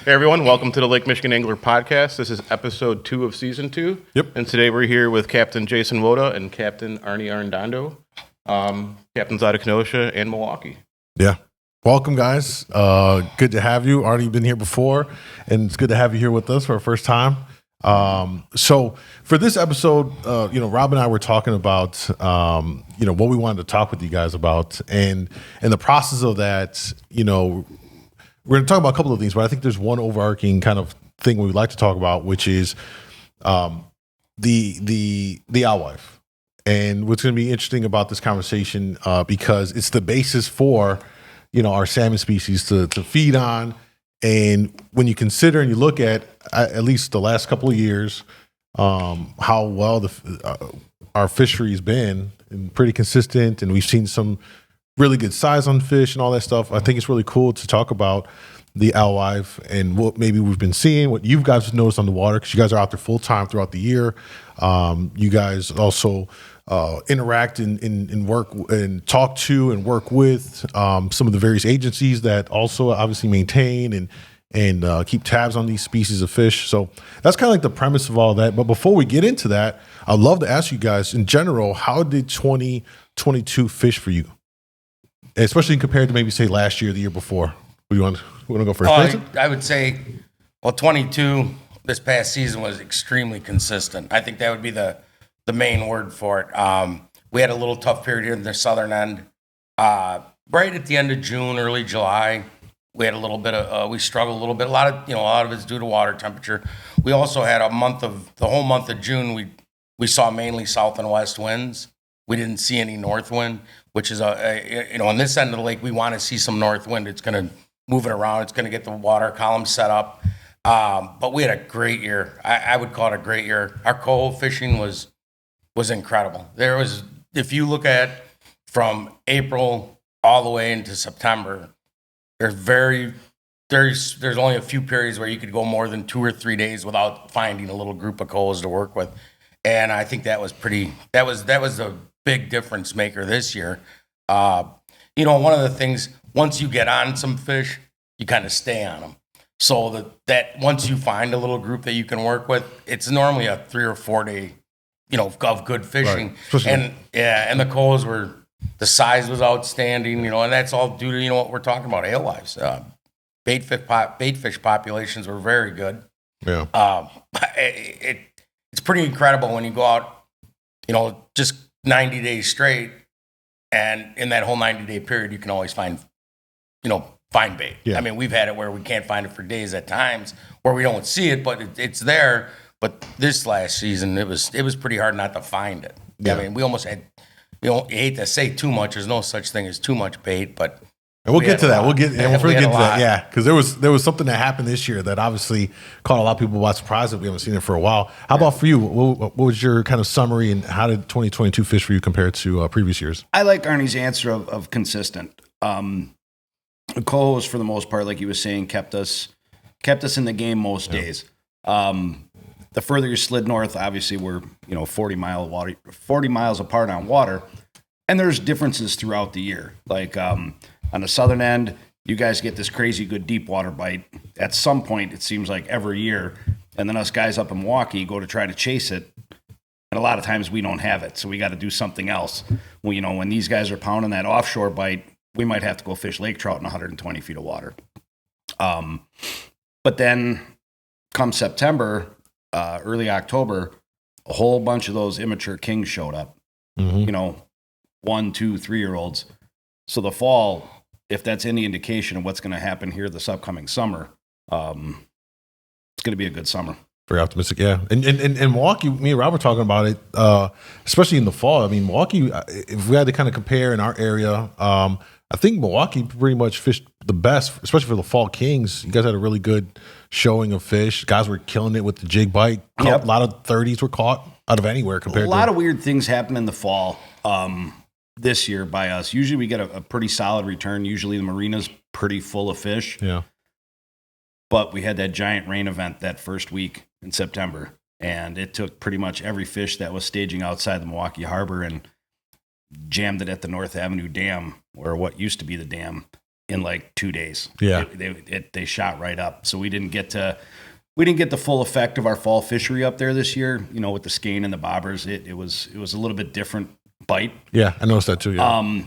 Hey everyone, welcome to the Lake Michigan Angler Podcast. This is episode 2 of season 2. Yep. And today we're here with Captain Jason Woda and Captain Arnie Arredondo. Captains out of Kenosha and Milwaukee. Yeah. Welcome, guys. Good to have you. Arnie, been here before, and it's good to have you here with us for our first time. So for this episode, Rob and I were talking about, what we wanted to talk with you guys about. And in the process of that, we're going to talk about a couple of things, but I think there's one overarching kind of thing we would like to talk about, which is the alewife. And what's going to be interesting about this conversation, because it's the basis for, our salmon species to feed on. And when you consider and you look at least the last couple of years, how well our fishery has been and pretty consistent, and we've seen some really good size on fish and all that stuff. I think it's really cool to talk about the alewife and what maybe we've been seeing, what you guys have noticed on the water, because you guys are out there full time throughout the year. You guys also interact and work and talk to and work with some of the various agencies that also obviously maintain and keep tabs on these species of fish. So that's kind of like the premise of all that. But before we get into that, I'd love to ask you guys in general, how did 2022 fish for you? Especially compared to maybe say last year, the year before. We want to go first. I would say, 22 this past season was extremely consistent. I think that would be the main word for it. We had a little tough period here in the southern end. Right at the end of June, early July, we had a little bit of we struggled a little bit. A lot of it's due to water temperature. We also had the whole month of June. We saw mainly south and west winds. We didn't see any north wind, which is on this end of the lake, we want to see some north wind. It's going to move it around. It's going to get the water column set up. But we had a great year. I would call it a great year. Our coho fishing was incredible. If you look at from April all the way into September, there's only a few periods where you could go more than 2 or 3 days without finding a little group of cohos to work with. And I think that was a big difference maker this year. One of the things, once you get on some fish, you kind of stay on them. So that once you find a little group that you can work with, it's normally a 3 or 4 day, of good fishing. Right. And the cohos the size was outstanding, and that's all due to, what we're talking about, alewives. Bait fish populations were very good. Yeah. It's pretty incredible when you go out, just 90 days straight, and in that whole 90-day period, you can always find bait. Yeah. I mean, we've had it where we can't find it for days at times, where we don't see it, but it's there. But this last season, it was pretty hard not to find it. Yeah. I mean, we almost had, you hate to say too much. There's no such thing as too much bait, but. And we'll get to that. We'll get to that. Yeah, because there was something that happened this year that obviously caught a lot of people by surprise that we haven't seen it for a while. How about for you? What was your kind of summary, and how did 2022 fish for you compared to previous years? I like Arnie's answer of consistent. The cohos, for the most part, like he was saying, kept us in the game most days. The further you slid north, obviously we're 40 miles apart on water, and there's differences throughout the year. Like on the southern end, you guys get this crazy good deep water bite at some point, it seems like every year. And then us guys up in Milwaukee go to try to chase it. And a lot of times we don't have it. So we got to do something else. Well, when these guys are pounding that offshore bite, we might have to go fish lake trout in 120 feet of water. But then come September, early October, a whole bunch of those immature kings showed up. Mm-hmm. 1, 2, 3-year-olds. So the fall, if that's any indication of what's going to happen here this upcoming summer, it's going to be a good summer. Very optimistic, yeah. And Milwaukee, me and Rob were talking about it, especially in the fall. I mean, Milwaukee, if we had to kind of compare in our area, I think Milwaukee pretty much fished the best, especially for the fall kings. You guys had a really good showing of fish. Guys were killing it with the jig bite. Yep. A lot of 30s were caught out of anywhere compared to... A lot of weird things happen in the fall. This year by us. Usually we get a pretty solid return. Usually the marina's pretty full of fish. Yeah. But we had that giant rain event that first week in September, and it took pretty much every fish that was staging outside the Milwaukee Harbor and jammed it at the North Avenue Dam, or what used to be the dam. in like 2 days. Yeah. They shot right up. So we didn't get the full effect of our fall fishery up there this year, with the skein and the bobbers. It was a little bit different bite. Yeah, I noticed that too. Yeah.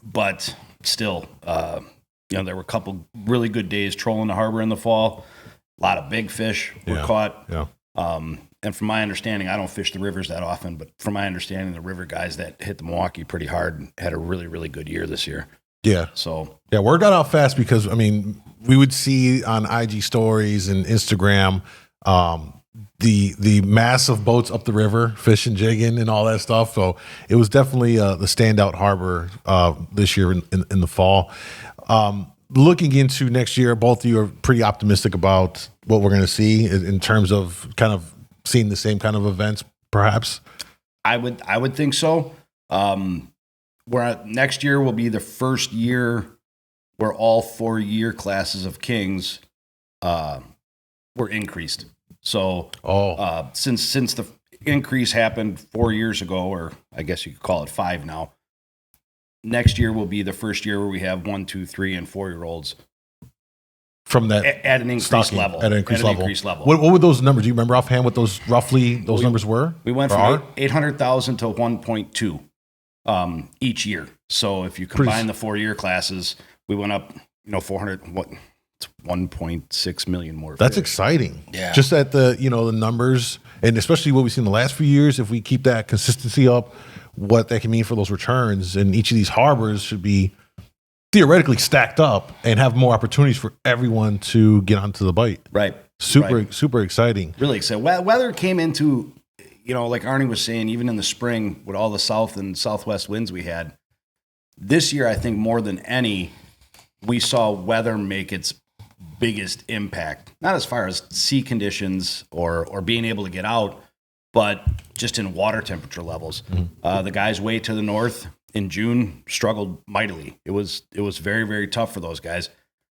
But still, there were a couple really good days trolling the harbor in the fall. A lot of big fish were caught. Yeah. And from my understanding, I don't fish the rivers that often, but from my understanding, the river guys that hit the Milwaukee pretty hard had a really, really good year this year. Yeah. So yeah, word got out fast because we would see on IG stories and Instagram the mass of boats up the river, fishing, jigging, and all that stuff. So it was definitely the standout harbor this year in the fall. Looking into next year, both of you are pretty optimistic about what we're going to see in terms of kind of seeing the same kind of events, perhaps. I would think so. Next year will be the first year where all 4 year classes of kings were increased. So since the increase happened 4 years ago, or I guess you could call it 5 now, next year will be the first year where we have 1, 2, 3, and 4 year olds from that at an increased level. At an increased level. What were those numbers? Do you remember offhand what those numbers were? We went from 800,000 to 1.2 each year. So if you combine the 4 year classes, we went up 400. It's 1.6 million more. That's exciting. Yeah. Just at the the numbers, and especially what we've seen in the last few years. If we keep that consistency up, what that can mean for those returns, and each of these harbors should be theoretically stacked up and have more opportunities for everyone to get onto the bite. Right. Super exciting. Really exciting. Weather came into, like Arnie was saying, even in the spring with all the south and southwest winds we had. This year, I think more than any, we saw weather make its biggest impact. Not as far as sea conditions or being able to get out, but just in water temperature levels. The guys way to the north in June struggled mightily. It was very, very tough for those guys.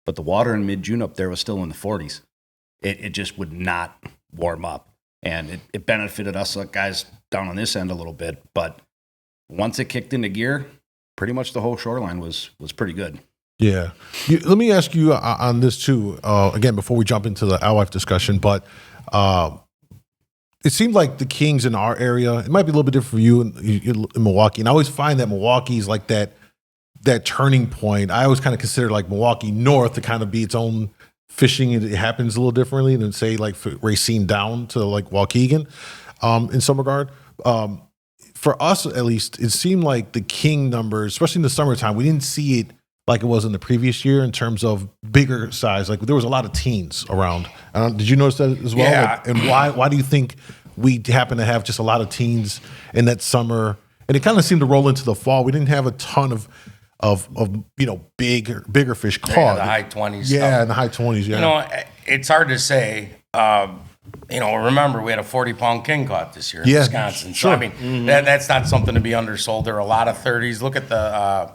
But the water in mid-June up there was still in the 40s. It just would not warm up. And it benefited us guys down on this end a little bit. But once it kicked into gear, pretty much the whole shoreline was pretty good. Yeah. Let me ask you on this too, again, before we jump into the Alewife discussion, but it seemed like the Kings in our area, it might be a little bit different for you in Milwaukee. And I always find that Milwaukee is like that turning point. I always kind of consider like Milwaukee North to kind of be its own fishing. It happens a little differently than say like Racine down to like Waukegan in some regard. For us, at least, it seemed like the King numbers, especially in the summertime, we didn't see it like it was in the previous year in terms of bigger size. Like there was a lot of teens around. Did you notice that as well? Yeah. Like, and why do you think we happen to have just a lot of teens in that summer? And it kind of seemed to roll into the fall. We didn't have a ton of bigger fish caught. The high 20s. Yeah, in the high 20s. Yeah. It's hard to say. Remember we had a 40-pound king caught this year in Wisconsin. Sure. So that's not something to be undersold. There are a lot of 30s. Look at the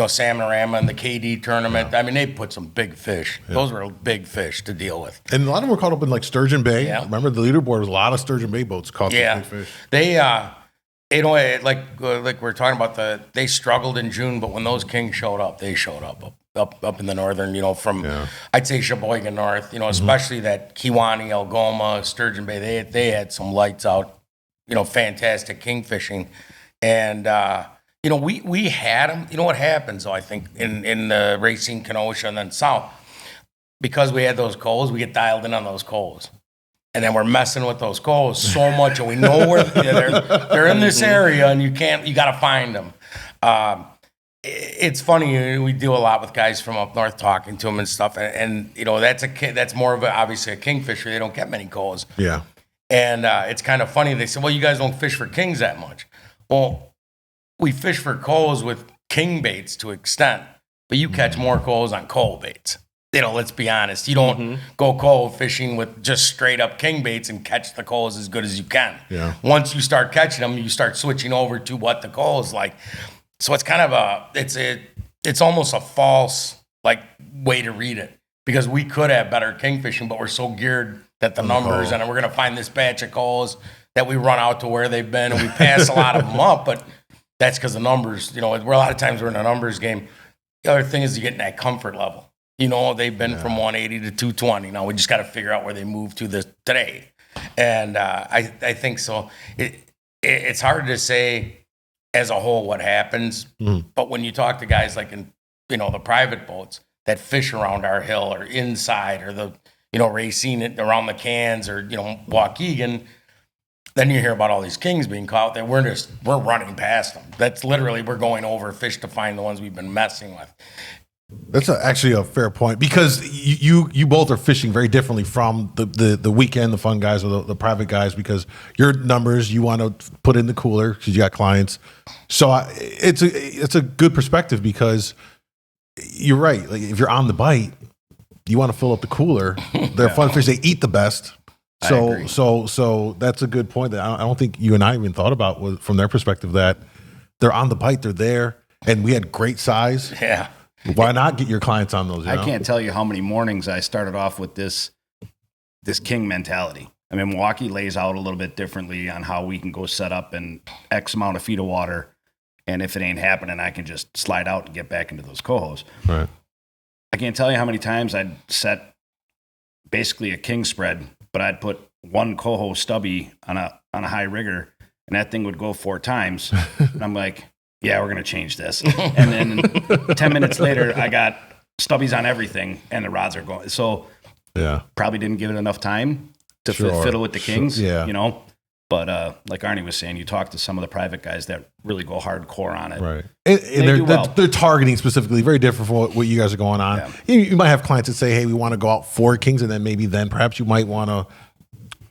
Salmon and the KD tournament. They put some big fish. Yeah. Those were big fish to deal with. And a lot of them were caught up in like Sturgeon Bay. Yeah. Remember the leaderboard was a lot of Sturgeon Bay boats caught big fish. They like we're talking about they struggled in June, but when those kings showed up, they showed up in the northern, from I'd say Sheboygan north, especially that Kewanee, Algoma, Sturgeon Bay. They had some lights out, fantastic king fishing, and we had them. You know what happens, though, I think, in the Racine, Kenosha, and then south, because we had those coals, we get dialed in on those coals. And then we're messing with those coals so much, and we know where they're in this area, and you got to find them. It's funny, we deal a lot with guys from up north talking to them and stuff, and that's more of obviously a kingfisher. They don't get many coals. Yeah. And it's kind of funny. They say, well, you guys don't fish for kings that much. Well, we fish for coals with king baits to an extent, but you catch more coals on coal baits. Let's be honest. You don't go coal fishing with just straight up king baits and catch the coals as good as you can. Yeah. Once you start catching them, you start switching over to what the coal is like. So it's kind of it's almost a false way to read it, because we could have better king fishing, but we're so geared that the numbers and we're going to find this batch of coals that we run out to where they've been, and we pass a lot of them up, but that's because the numbers, a lot of times we're in a numbers game. The other thing is getting that comfort level. You know, they've been from 180 to 220. Now we just got to figure out where they move to today. And I think so. It's hard to say as a whole what happens, but when you talk to guys like in, you know, the private boats that fish around our hill or inside or the, you know, racing it around the cans or, you know, Waukegan, then you hear about all these kings being caught that we're running past them. That's literally, we're going over fish to find the ones we've been messing with. That's actually a fair point because you both are fishing very differently from the weekend, the fun guys or the private guys, because your numbers you want to put in the cooler because you got clients. So it's a good perspective because you're right. Like if you're on the bite, you want to fill up the cooler. They're fun fish. They eat the best. So that's a good point that I don't think you and I even thought about from their perspective, that they're on the bite, they're there, and we had great size. Yeah. Why not get your clients on those? I can't tell you how many mornings I started off with this king mentality. I mean, Milwaukee lays out a little bit differently on how we can go set up in X amount of feet of water, and if it ain't happening, I can just slide out and get back into those cohos. Right. I can't tell you how many times I'd set basically a king spread, but I'd put one coho stubby on a high rigger, and that thing would go 4 times. And I'm like, yeah, we're going to change this. And then 10 minutes later, I got stubbies on everything, and the rods are going. So probably didn't give it enough time to fiddle with the kings, you know. But like Arnie was saying, you talk to some of the private guys that really go hardcore on it. Right. And they're targeting specifically, very different from what you guys are going on. Yeah. You might have clients that say, hey, we want to go out 4 kings, and then perhaps you might want to,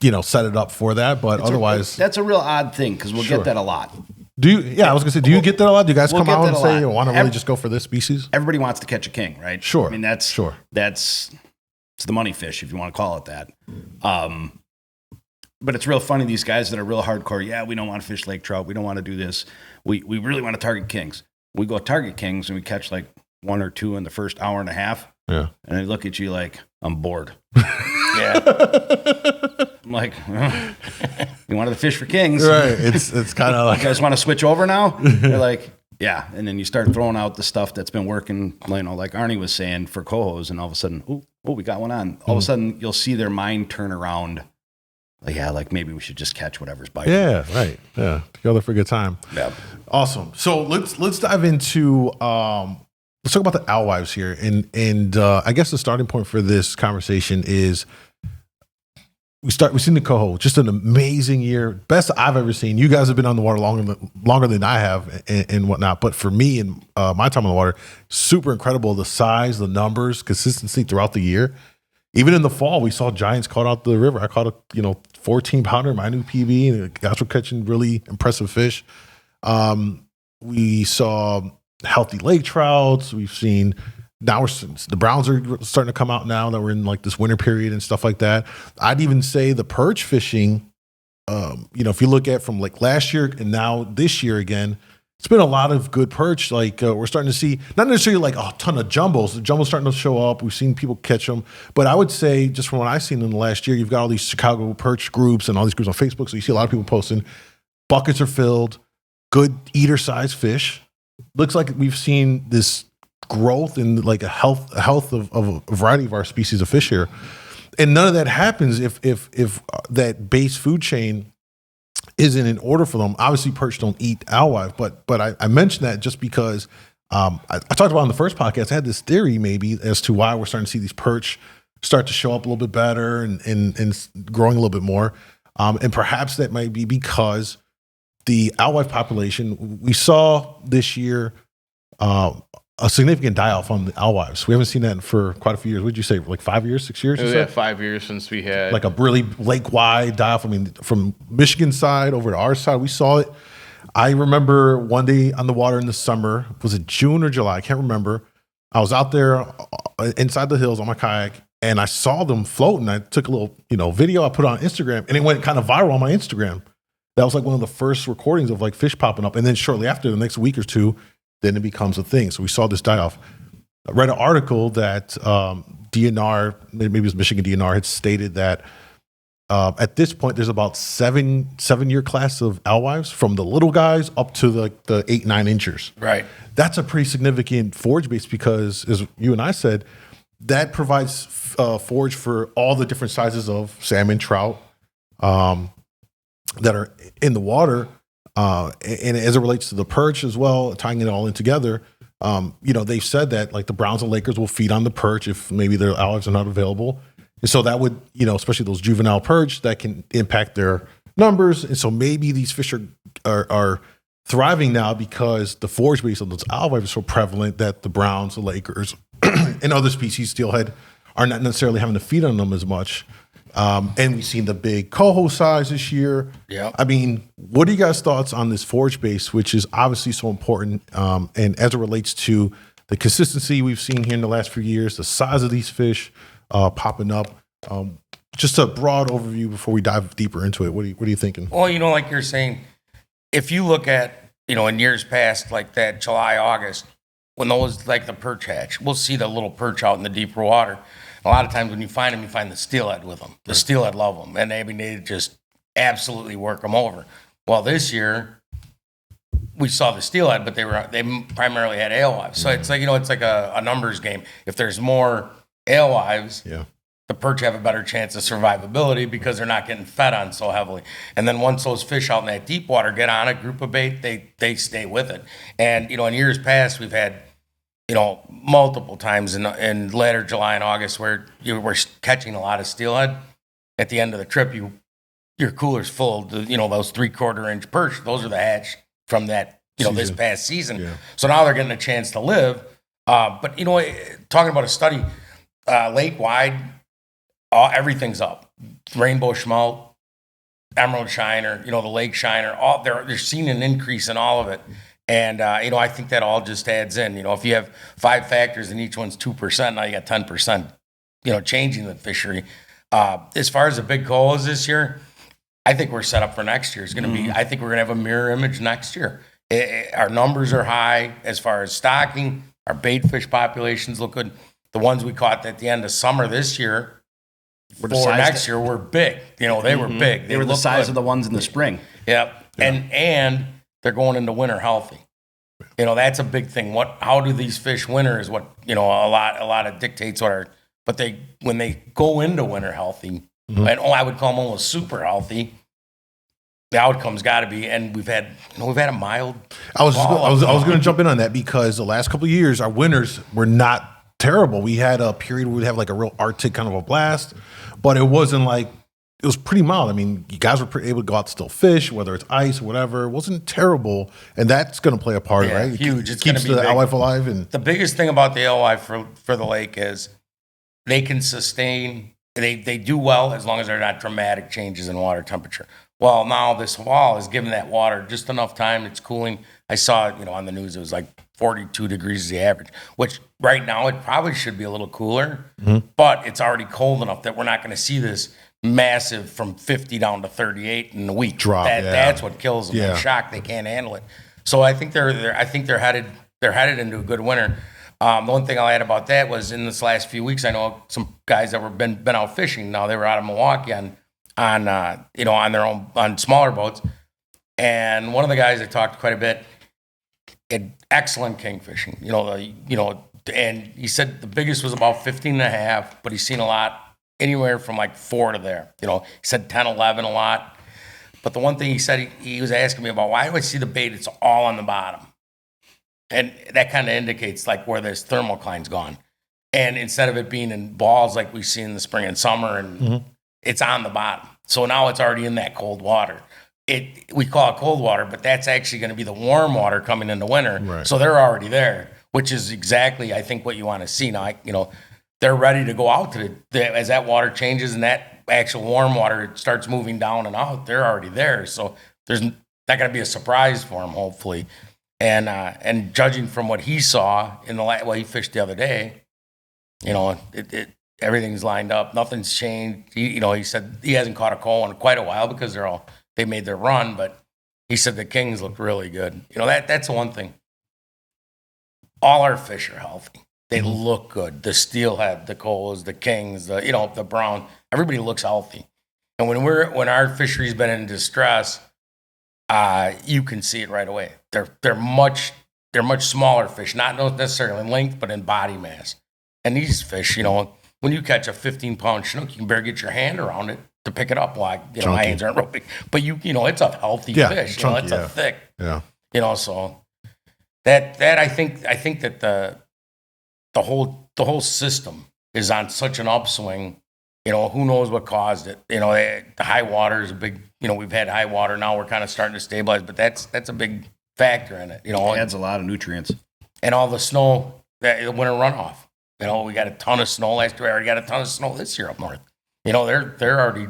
you know, set it up for that. But otherwise. That's a real odd thing because we'll get that a lot. Do you? Yeah, I was gonna say, do you get that a lot? Do you guys come out and say, "I want to really just go for this species"? Everybody wants to catch a king, right? Sure. I mean, that's it's the money fish, if you want to call it that. But it's real funny. These guys that are real hardcore. Yeah, we don't want to fish lake trout. We don't want to do this. We really want to target kings. We go target kings and we catch like 1 or 2 in the first hour and a half. Yeah. And they look at you like, I'm bored. Yeah. I'm like, you wanted to fish for kings. Right. It's kind of like, you guys want to switch over now? They're like, yeah. And then you start throwing out the stuff that's been working, you know, like Arnie was saying, for cohos, and all of a sudden, oh, we got one on. All of a sudden, you'll see their mind turn around. Like, yeah, like maybe we should just catch whatever's biting. Yeah, right. Yeah. Together for a good time. Yeah. Awesome. So let's dive into let's talk about the alewives here. And I guess the starting point for this conversation is we've seen the coho, just an amazing year, best I've ever seen. You guys have been on the water longer than I have and whatnot. But for me and my time on the water, super incredible. The size, the numbers, consistency throughout the year. Even in the fall, we saw giants caught out the river. I caught a 14 pounder, my new PB, and the guys were catching really impressive fish. We saw healthy lake trouts. We've seen now the browns are starting to come out now that we're in like this winter period and stuff like that. I'd even say the perch fishing, if you look at from like last year and now this year again, it's been a lot of good perch. Like we're starting to see, not necessarily like a ton of jumbos. The jumbos starting to show up. We've seen people catch them. But I would say, just from what I've seen in the last year, you've got all these Chicago perch groups and all these groups on Facebook. So you see a lot of people posting. Buckets are filled. Good eater-sized fish. Looks like we've seen this growth in like a health of a variety of our species of fish here. And none of that happens if that base food chain isn't in order for them. Obviously, perch don't eat alewife, but I mentioned that just because I talked about in the first podcast. I had this theory maybe as to why we're starting to see these perch start to show up a little bit better and growing a little bit more. And perhaps that might be because the alewife population, we saw this year a significant die-off on the alewives. We haven't seen that for quite a few years. What did you say, like 5 years, 6 years? Yeah, 5 years since we had like a really lake-wide die-off. I mean, from Michigan side over to our side, we saw it. I remember one day on the water in the summer, was it June or July? I can't remember. I was out there inside the hills on my kayak, and I saw them floating. I took a little, video. I put it on Instagram, and it went kind of viral on my Instagram. That was like one of the first recordings of like fish popping up. And then shortly after, the next week or two, then it becomes a thing. So we saw this die off. I read an article that DNR, maybe it was Michigan DNR, had stated that at this point, there's about seven-year class of alewives from the little guys up to the 8-9 inchers. Right. That's a pretty significant forage base because, as you and I said, that provides forage for all the different sizes of salmon, trout that are in the water. And as it relates to the perch as well, tying it all in together, they've said that like the Browns and Lakers will feed on the perch if maybe their alewives are not available. And so that would, especially those juvenile perch, that can impact their numbers. And so maybe these fish are thriving now because the forage base of those alewives is so prevalent that the Browns, the Lakers, and other species, steelhead, are not necessarily having to feed on them as much. And we've seen the big coho size this year. Yeah. I mean, what are you guys' thoughts on this forage base, which is obviously so important, and as it relates to the consistency we've seen here in the last few years, the size of these fish popping up? Just a broad overview before we dive deeper into it. What are you thinking? Well, like you're saying, if you look at, in years past, like that July, August, when those, like the perch hatch, we'll see the little perch out in the deeper water. A lot of times when you find them, you find the steelhead with them. The steelhead love them, and they just absolutely work them over. Well, this year we saw the steelhead, but they primarily had alewives. So it's like it's like a numbers game. If there's more alewives, the perch have a better chance of survivability because they're not getting fed on so heavily. And then once those fish out in that deep water get on a group of bait, they stay with it. And in years past we've had multiple times in later July and August where you were catching a lot of steelhead. At the end of the trip, your cooler's full of those 3/4 inch perch. Those are the hatch from that this past season. Yeah. So now they're getting a chance to live. But talking about a study, lake wide, everything's up. Rainbow smelt, emerald shiner, the lake shiner. All they're seeing an increase in all of it. And, I think that all just adds in. If you have 5 factors and each one's 2%, now you got 10%, changing the fishery. As far as the big cohos this year, I think we're set up for next year. It's going to be, I think we're going to have a mirror image next year. Our numbers are high as far as stocking. Our bait fish populations look good. The ones we caught at the end of summer this year, next year, were big. They were big. They were the size of the ones in the spring. Yep. Yeah. And they're going into winter healthy. That's a big thing. How do these fish winter is what, a lot of dictates what are, but when they go into winter healthy, and I would call them almost super healthy, the outcome's got to be, and we've had a mild. I was going to jump in on that because the last couple of years, our winters were not terrible. We had a period where we'd have like a real Arctic kind of a blast, but it wasn't like, it was pretty mild. I mean, you guys were able to go out and still fish, whether it's ice or whatever. It wasn't terrible, and that's going to play a part, right? Huge. It keeps the alewife alive. And the biggest thing about the alewife for the lake is they can sustain. They do well as long as they're not dramatic changes in water temperature. Well, now this fall is giving that water just enough time. It's cooling. I saw it, on the news. It was like 42 degrees is the average, which right now it probably should be a little cooler, but it's already cold enough that we're not going to see this massive from 50 down to 38 in a week. Drop. That's what kills them. They're shocked. They can't handle it. So I think they're headed into a good winter. The one thing I'll add about that was in this last few weeks, I know some guys that were been out fishing. Now they were out of Milwaukee on their own on smaller boats, and one of the guys I talked quite a bit had excellent king fishing. And he said the biggest was about 15 and a half, but he's seen a lot. Anywhere from like 4 to there. He said 10, 11 a lot. But the one thing he said, he was asking me about, why do I see the bait? It's all on the bottom. And that kind of indicates like where this thermocline's gone. And instead of it being in balls like we see in the spring and summer, and it's on the bottom. So now it's already in that cold water. We call it cold water, but that's actually going to be the warm water coming in the winter. Right. So they're already there, which is exactly, I think, what you want to see. Now, they're ready to go out as that water changes and that actual warm water starts moving down and out. They're already there, so there's not going to be a surprise for them, hopefully. And judging from what he saw in he fished the other day, everything's lined up, nothing's changed. He said he hasn't caught a coal in quite a while because they made their run, but he said the kings looked really good. That's the one thing. All our fish are healthy. They look good. The steelhead, the coals, the kings, the brown. Everybody looks healthy. And when our fishery's been in distress, you can see it right away. They're much smaller fish, not necessarily in length, but in body mass. And these fish, when you catch a 15-pound Chinook, you can barely get your hand around it to pick it up. Like, my hands aren't real big, but it's a healthy fish. Chunky, it's a thick. Yeah. So that I think that the whole system is on such an upswing. Who knows what caused it? The high water is a big. We've had high water now. We're kind of starting to stabilize, but that's a big factor in it. It adds a lot of nutrients. And all the snow, the winter runoff. We got a ton of snow last year. We already got a ton of snow this year up north. They're already.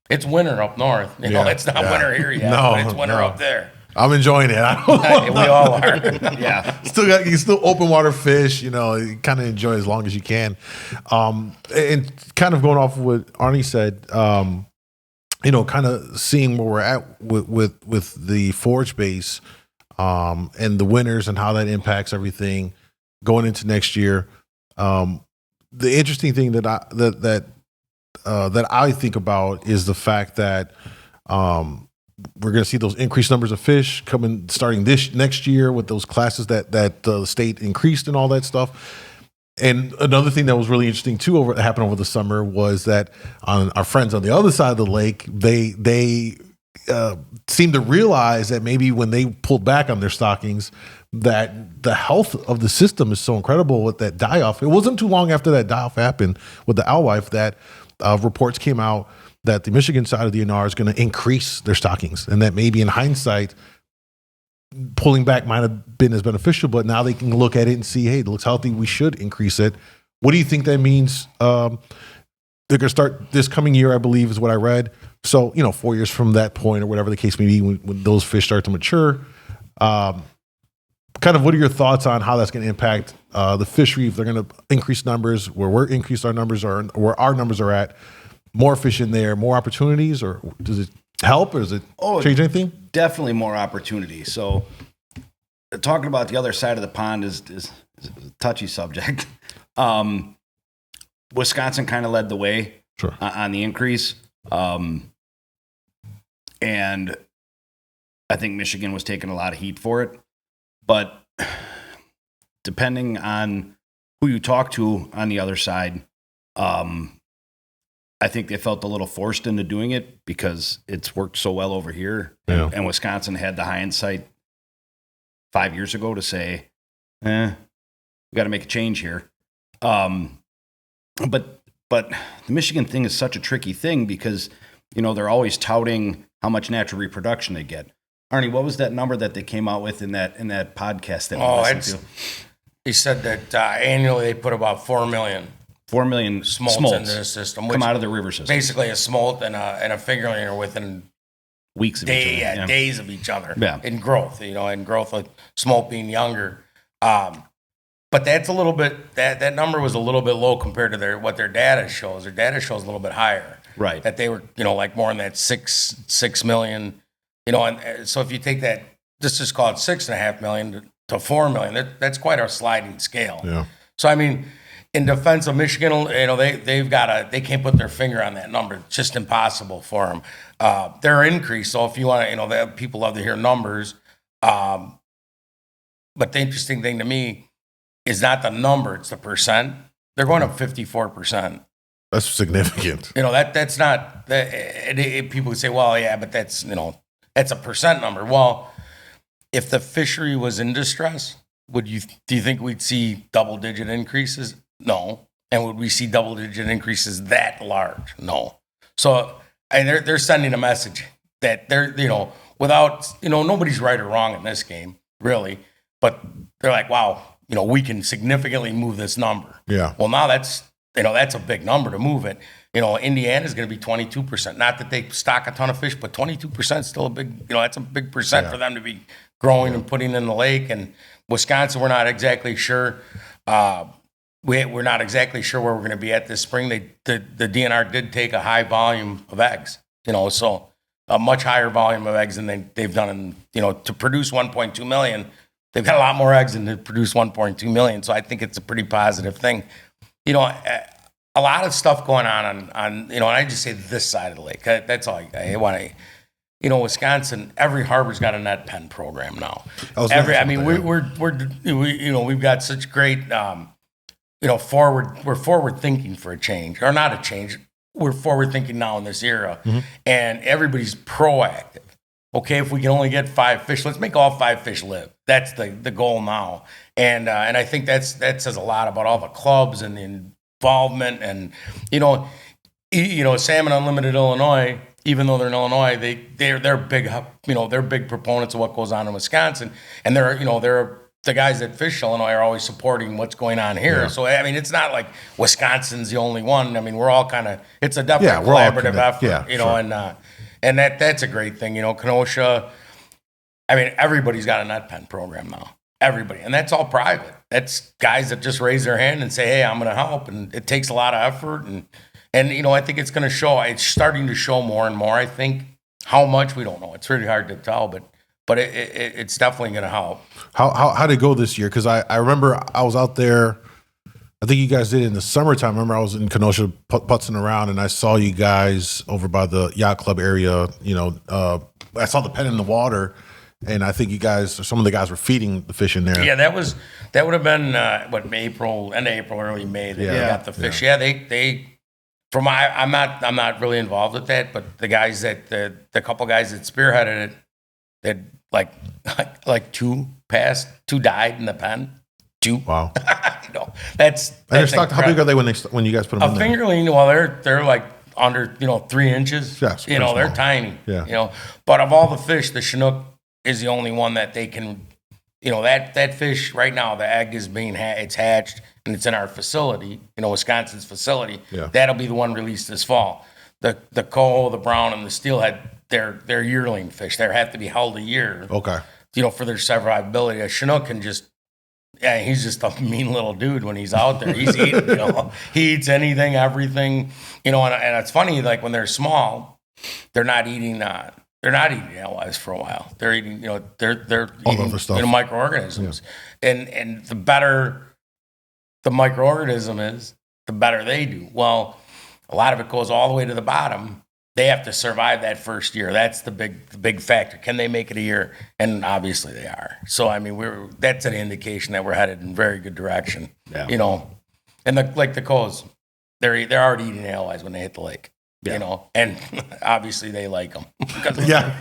It's winter up north. It's not winter here yet. No, but it's winter up there. I'm enjoying it. We all are. Yeah. You can still open water fish, you kind of enjoy it as long as you can. And kind of going off of what Arnie said, kind of seeing where we're at with the forage base and the winters and how that impacts everything going into next year. The interesting thing that I think about is the fact that we're going to see those increased numbers of fish coming starting this next year with those classes that the state increased and all that stuff. And another thing that was really interesting too happened over the summer was that our friends on the other side of the lake, they seemed to realize that maybe when they pulled back on their stockings, that the health of the system is so incredible with that die-off. It wasn't too long after that die-off happened with the alewife that reports came out that the Michigan side of the NR is going to increase their stockings, and that maybe in hindsight, pulling back might have been as beneficial, but now they can look at it and see, hey, it looks healthy. We should increase it. What do you think that means? They're going to start this coming year, I believe, is what I read. So, 4 years from that point or whatever the case may be, when those fish start to mature, kind of what are your thoughts on how that's going to impact the fishery? If they're going to increase numbers, where we're increased our numbers are, where our numbers are at, more fish in there, more opportunities, or does it help, or does it change anything? Definitely more opportunity. So talking about the other side of the pond is a touchy subject. Wisconsin kind of led the way on the increase. And I think Michigan was taking a lot of heat for it. But depending on who you talk to on the other side, I think they felt a little forced into doing it because it's worked so well over here. Yeah. And Wisconsin had the hindsight 5 years ago to say, we got to make a change here. But the Michigan thing is such a tricky thing because, they're always touting how much natural reproduction they get. Arnie, what was that number that they came out with in that podcast that we listened to? He said that annually they put about 4 million. 4 million smolts into the system, come out of the river system. Basically, a smolt and a fingerling are within weeks of each other. Yeah. Days of each other in growth. In growth with smolt being younger. But that's a little bit that number was a little bit low compared to what their data shows. Their data shows a little bit higher. Right. That they were like more in that 6 million. And so if you take that, just call it 6.5 million to 4 million. That's quite a sliding scale. Yeah. So I mean, in defense of Michigan, they can't put their finger on that number. It's just impossible for them. Their increase. So if you want to, people love to hear numbers. But the interesting thing to me is not the number; it's the percent. They're going up 54%. That's significant. That's not. People would say, well, yeah, but that's that's a percent number. Well, if the fishery was in distress, do you think we'd see double-digit increases? No. And would we see double-digit increases that large? No. So, and they're sending a message that they're, without, nobody's right or wrong in this game, really. But they're like, wow, we can significantly move this number. Yeah. Well, now that's a big number to move it. Indiana's going to be 22%. Not that they stock a ton of fish, but 22% is still a big, that's a big percent for them to be growing and putting in the lake. And Wisconsin, we're not exactly sure. We're not exactly sure where we're going to be at this spring. The DNR did take a high volume of eggs, so a much higher volume of eggs than they've done to produce 1.2 million. They've got a lot more eggs than to produce 1.2 million. So I think it's a pretty positive thing. a lot of stuff going on, and I just say this side of the lake. That's all I want to. Wisconsin, every harbor's got a net pen program now. We've got such great, we're forward thinking for a change, or not a change. We're forward thinking now in this era, and everybody's proactive. Okay, if we can only get 5 fish, let's make all 5 fish live. That's the goal now, and I think that says a lot about all the clubs and the involvement, and Salmon Unlimited Illinois. Even though they're in Illinois, they're big, they're big proponents of what goes on in Wisconsin, and they're the guys that fish Illinois are always supporting what's going on here. Yeah. So it's not like Wisconsin's the only one. We're all kind of, it's a definitely collaborative effort, and that's a great thing. Kenosha, everybody's got a net pen program now. Everybody, and that's all private. That's guys that just raise their hand and say, "Hey, I'm going to help," and it takes a lot of effort and I think it's going to show. It's starting to show more and more. I think how much we don't know. It's really hard to tell, but it's definitely going to help. How did it go this year? Because I remember I was out there. I think you guys did it in the summertime. I remember I was in Kenosha putzing around, and I saw you guys over by the yacht club area. I saw the pen in the water, and I think some of the guys were feeding the fish in there. Yeah, that would have been end of April, early May. They got the fish. Yeah, they. I'm not really involved with that, but the guys the couple guys that spearheaded it, that like two died in the pen. 2. Wow. That's how big are they when you guys put them in there? A fingerling, well, they're like under 3 inches. Yes, they're small. tiny. Yeah. But of all the fish, the Chinook is the only one that they can. That fish right now, the egg is it's hatched. And it's in our facility, Wisconsin's facility. Yeah. That'll be the one released this fall. The coho, the brown, and the steelhead, they're yearling fish. They have to be held a year. Okay. For their survivability. A Chinook can he's just a mean little dude when he's out there. He's eating, he eats anything, everything. And it's funny, like when they're small, they're not eating alewives for a while. They're eating, they're eating stuff. Microorganisms. Yeah. And the better the microorganism is, the better they do. Well, a lot of it goes all the way to the bottom. They have to survive that first year. That's the big factor. Can they make it a year? And obviously they are. So that's an indication that we're headed in very good direction. Yeah. And the cohos, they're already eating alewives when they hit the lake. Yeah. And obviously they like them. Yeah,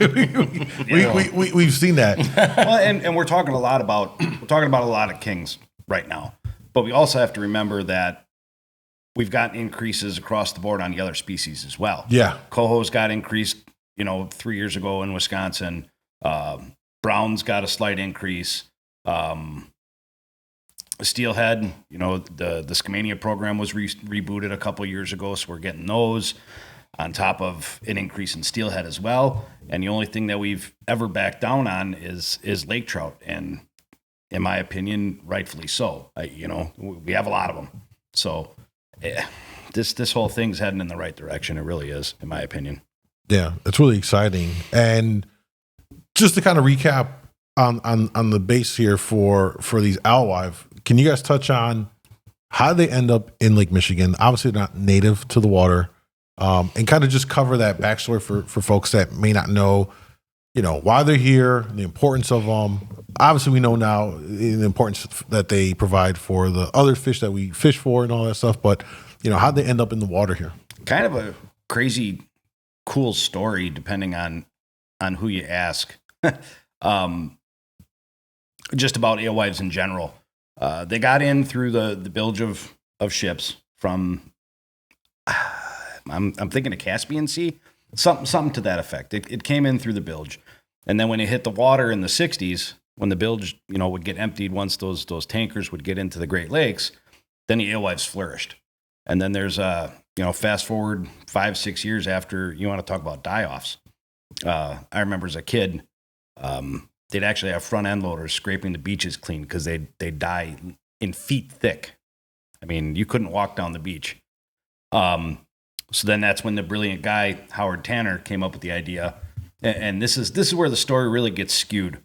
we've seen that. Well, and we're talking a lot about a lot of kings right now. But we also have to remember that we've gotten increases across the board on the other species as well. Yeah. Coho's got increased, 3 years ago in Wisconsin. Brown's got a slight increase. Steelhead, the Skamania program was rebooted a couple years ago, so we're getting those on top of an increase in steelhead as well. And the only thing that we've ever backed down on is lake trout. And in my opinion, rightfully so. We have a lot of them. So this whole thing's heading in the right direction. It really is, in my opinion. Yeah, it's really exciting. And just to kind of recap on the base here for these alewives, can you guys touch on how they end up in Lake Michigan? Obviously, they're not native to the water. And kind of just cover that backstory for folks that may not know, why they're here, the importance of them. Obviously, we know now the importance that they provide for the other fish that we fish for and all that stuff. But, how'd they end up in the water here? Kind of a crazy, cool story, depending on who you ask. Just about alewives in general. They got in through the bilge of ships from, I'm thinking the Caspian Sea, something to that effect. It came in through the bilge. And then when it hit the water in the 60s, when the bilge, would get emptied once those tankers would get into the Great Lakes, then the alewives flourished. And then there's fast forward 5-6 years after, you want to talk about die-offs. I remember as a kid, they'd actually have front end loaders scraping the beaches clean because they die in feet thick. I mean, you couldn't walk down the beach. So then that's when the brilliant guy, Howard Tanner, came up with the idea. And this is where the story really gets skewed,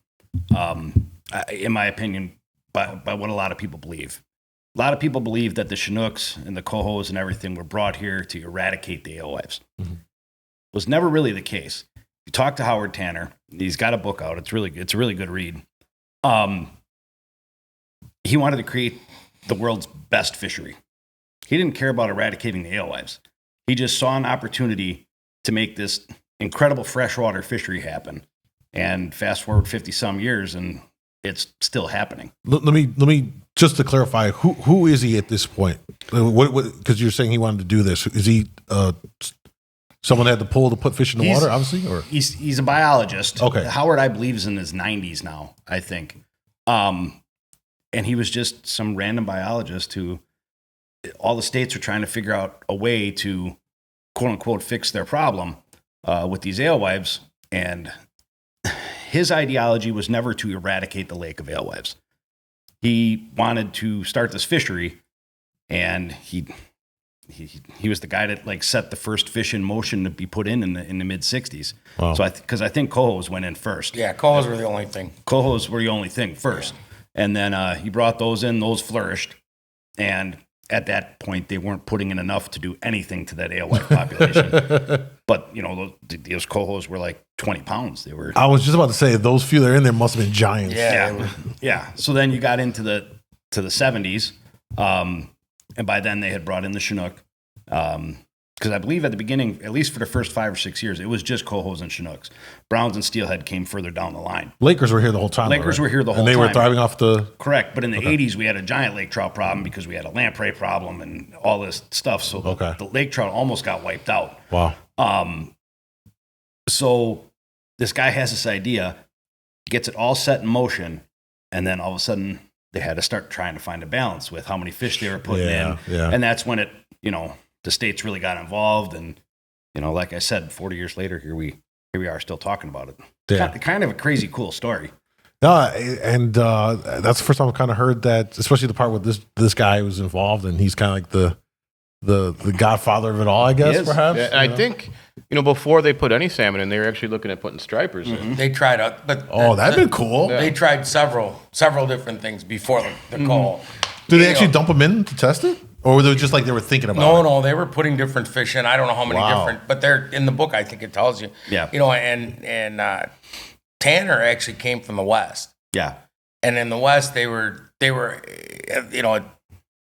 in my opinion, by what a lot of people believe. lot of people believe that the Chinooks and the cohos and everything were brought here to eradicate the alewives. Was never really the case. You talk to Howard Tanner. He's got a book out. It's a really good read. He wanted to create the world's best fishery. He didn't care about eradicating the alewives. He just saw an opportunity to make this incredible freshwater fishery happen. And fast forward 50 some years, and it's still happening. Let me just to clarify, who is he at this point? Because you're saying he wanted to do this. Is he someone had the pull to put fish in the water, obviously? Or he's a biologist. Okay. Howard, I believe, is in his 90s now, I think. And he was just some random biologist who all the states were trying to figure out a way to, quote unquote, fix their problem with these alewives. And his ideology was never to eradicate the lake of alewives. He wanted to start this fishery, and he was the guy that like set the first fish in motion to be put in the mid 60s. Wow. So because I think cohos went in first. Yeah, cohos were the only thing. Cohos were the only thing first. And then he brought those in, those flourished. And at that point, they weren't putting in enough to do anything to that alewife population. But, those cohos were like 20 pounds. They were. I was just about to say, those few that are in there must have been giants. Yeah. So then you got into the 70s. And by then they had brought in the Chinook. Because I believe at the beginning, at least for the first 5 or 6 years, it was just cohos and Chinooks. Browns and steelhead came further down the line. Lakers were here the whole time. Lakers were here the whole time. And they were thriving off the... Correct. But in the 80s, we had a giant lake trout problem because we had a lamprey problem and all this stuff. So the lake trout almost got wiped out. Wow. So this guy has this idea, gets it all set in motion, and then all of a sudden they had to start trying to find a balance with how many fish they were putting in. Yeah. And that's when the states really got involved. And, like I said, 40 years later, here we are still talking about it. Yeah. Kind of a crazy, cool story. And that's the first time I've kind of heard that, especially the part with this guy who's involved, and he's kind of like the godfather of it all, I guess, perhaps. Yeah, I think, before they put any salmon in, they were actually looking at putting stripers in. They tried out, but that'd been cool. They tried several different things before the coho. Did they actually dump them in to test it? Or were they just like they were thinking about it? No, they were putting different fish in. I don't know how many different, but they're in the book. I think it tells you. Yeah. And Tanner actually came from the West. Yeah. And in the West, they were,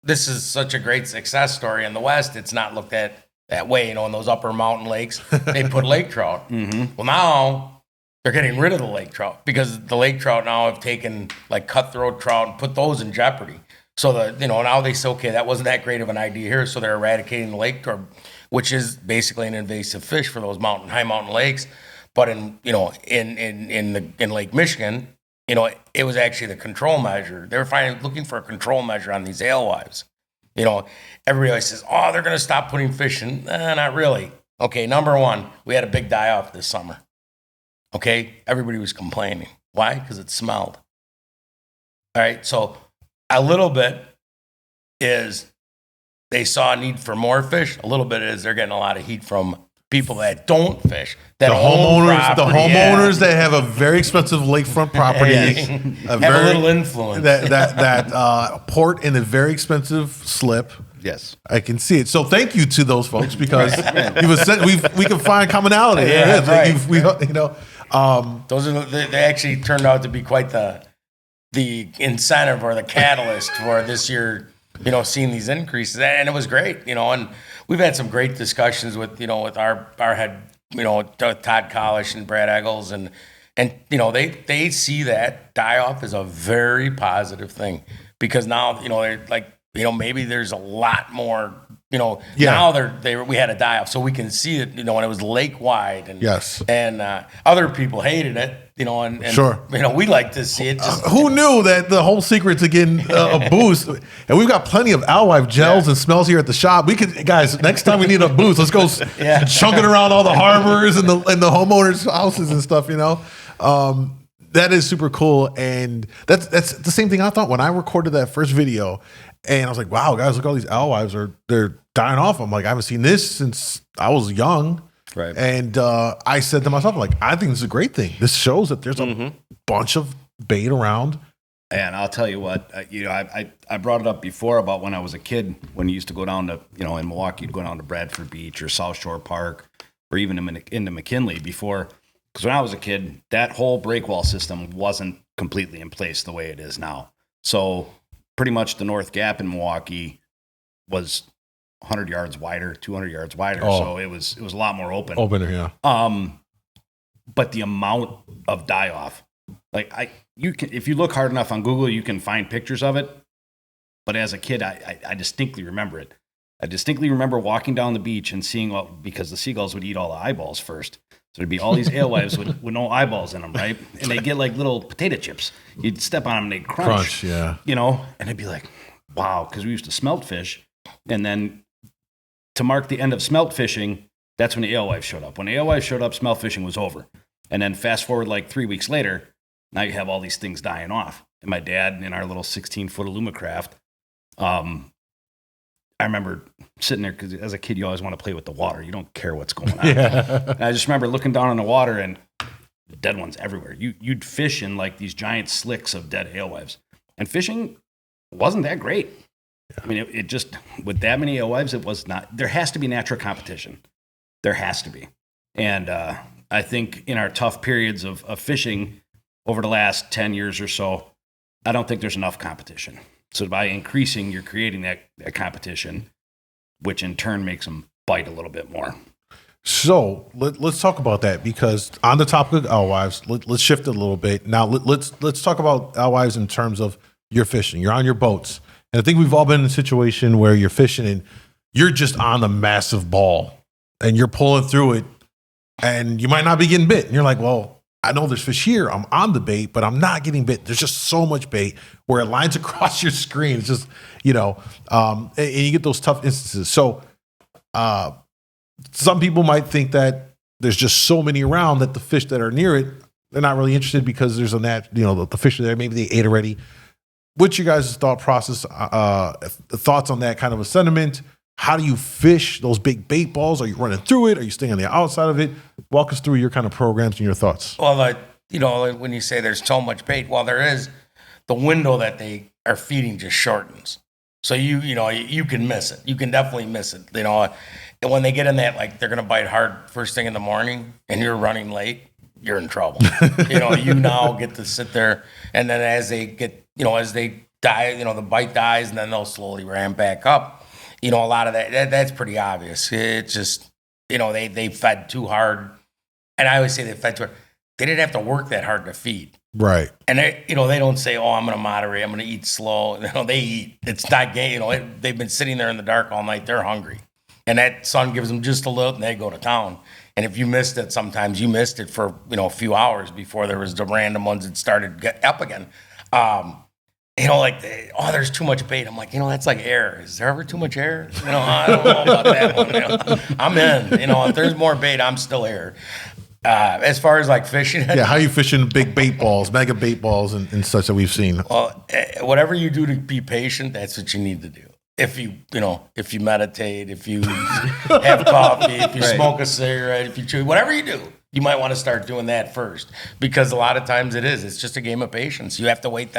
this is such a great success story. In the West, it's not looked at that way. In those upper mountain lakes, they put lake trout. Mm-hmm. Well, now they're getting rid of the lake trout because the lake trout now have taken like cutthroat trout and put those in jeopardy. So now they say, okay, that wasn't that great of an idea here. So they're eradicating the lake trout, which is basically an invasive fish for those high mountain lakes. But in Lake Michigan, it was actually the control measure. They were looking for a control measure on these alewives. Everybody always says, oh, they're going to stop putting fish in. Not really. Okay, number one, we had a big die-off this summer. Okay, everybody was complaining. Why? Because it smelled. All right, so a little bit is they saw a need for more fish. A little bit is they're getting a lot of heat from people that don't fish. That homeowners that have a very expensive lakefront property, have a little influence. That port in a very expensive slip. Yes, I can see it. So thank you to those folks because we can find commonality. Yeah, right. Those are they actually turned out to be quite the incentive or the catalyst for this year. Seeing these increases, and it was great. And we've had some great discussions with our head, Todd Collish and Brad Eggles, and they see that die-off as a very positive thing because now they're like maybe there's a lot more now we had a die-off, so we can see it when it was lake wide and yes, and other people hated it and sure, we like to see it. Who knew that the whole secret to getting a boost? And we've got plenty of Alewife gels and smells here at the shop. We could, guys, next time we need a boost, let's go chunking around all the harbors and the homeowners' houses and stuff. That is super cool, and that's the same thing I thought when I recorded that first video. And I was like, wow, guys, look, all these alewives they're dying off. I'm like, I haven't seen this since I was young. Right. And I said to myself, like, I think this is a great thing. This shows that there's a bunch of bait around And I'll tell you what, I brought it up before about when I was a kid, when you used to go down to, in Milwaukee, you'd go down to Bradford Beach or South Shore Park or even into McKinley before. Because when I was a kid, that whole breakwall system wasn't completely in place the way it is now. So pretty much the North Gap in Milwaukee was 100 yards wider, 200 yards wider. Oh. So it was a lot more open. Opener, yeah. But the amount of die off, if you look hard enough on Google, you can find pictures of it. But as a kid, I distinctly remember it. I distinctly remember walking down the beach and seeing because the seagulls would eat all the eyeballs first. So there'd be all these alewives with no eyeballs in them, right? And they'd get like little potato chips. You'd step on them and they'd crunch. Yeah. And it'd be like, wow, because we used to smelt fish. And then to mark the end of smelt fishing, that's when the alewives showed up. When the alewives showed up, smelt fishing was over. And then fast forward like 3 weeks later, now you have all these things dying off. And my dad in our little 16-foot Alumacraft, I remember sitting there because as a kid, you always want to play with the water. You don't care what's going on. Yeah. And I just remember looking down on the water and dead ones everywhere. You'd fish in like these giant slicks of dead alewives. And fishing wasn't that great. Yeah. I mean, it just, with that many alewives, it was not. There has to be natural competition. There has to be. And I think in our tough periods of fishing over the last 10 years or so, I don't think there's enough competition. So by increasing, you're creating that competition, which in turn makes them bite a little bit more. So let's talk about that, because on the topic of alewives, let's shift it a little bit. Now let's talk about alewives in terms of your fishing. You're on your boats, and I think we've all been in a situation where you're fishing and you're just on a massive ball and you're pulling through it, and you might not be getting bit. And you're like, well, I know there's fish here. I'm on the bait, but I'm not getting bit. There's just so much bait where it lines across your screen. It's just, and you get those tough instances. So some people might think that there's just so many around that the fish that are near it, they're not really interested because there's the fish are there. Maybe they ate already. What's your guys' thought process, thoughts on that kind of a sentiment? How do you fish those big bait balls? Are you running through it? Are you staying on the outside of it? Walk us through your kind of programs and your thoughts. Well, when you say there's so much bait, well, there is, the window that they are feeding just shortens. So you can miss it. You can definitely miss it. And when they get in that, like they're going to bite hard first thing in the morning and you're running late, you're in trouble. You now get to sit there, and then as they get, as they die, the bite dies, and then they'll slowly ramp back up. A lot of that's pretty obvious. It's just, they fed too hard. And I always say they fed too hard. They didn't have to work that hard to feed. Right. And they don't say, oh, I'm going to moderate, I'm going to eat slow. They eat. It's not game. They've been sitting there in the dark all night. They're hungry. And that sun gives them just a little, and they go to town. And if you missed it, sometimes you missed it for, a few hours before there was the random ones that started get up again. There's too much bait. I'm like, that's like air. Is there ever too much air? I don't know about that one. I'm in. If there's more bait, I'm still here. As far as like fishing. Yeah, how you fishing big bait balls, mega bait balls and such that we've seen? Well, whatever you do to be patient, that's what you need to do. If you meditate, if you have coffee, if you smoke a cigarette, if you chew, whatever you do, you might want to start doing that first, because a lot of times it's just a game of patience. You have to wait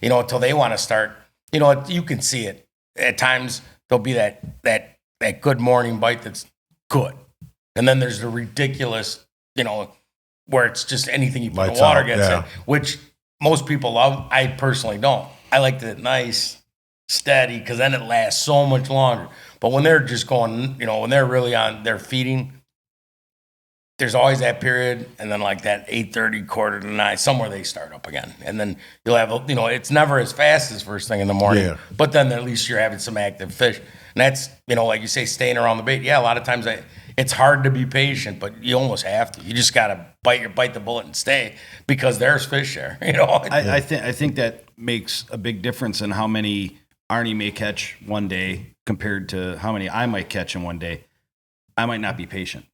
until they want to start. You can see it. At times there'll be that good morning bite that's good. And then there's the ridiculous, where it's just anything you put in the water gets it, which most people love. I personally don't. I like the nice, steady, because then it lasts so much longer. But when they're just going, when they're really on, they're feeding, there's always that period, and then like that 8:30, 8:45, somewhere they start up again. And then you'll have, it's never as fast as first thing in the morning, but then at least you're having some active fish. And that's, like you say, staying around the bait. Yeah, a lot of times it's hard to be patient, but you almost have to. You just got to bite the bullet and stay, because there's fish there. I think that makes a big difference in how many Arnie may catch one day compared to how many I might catch in one day. I might not be patient.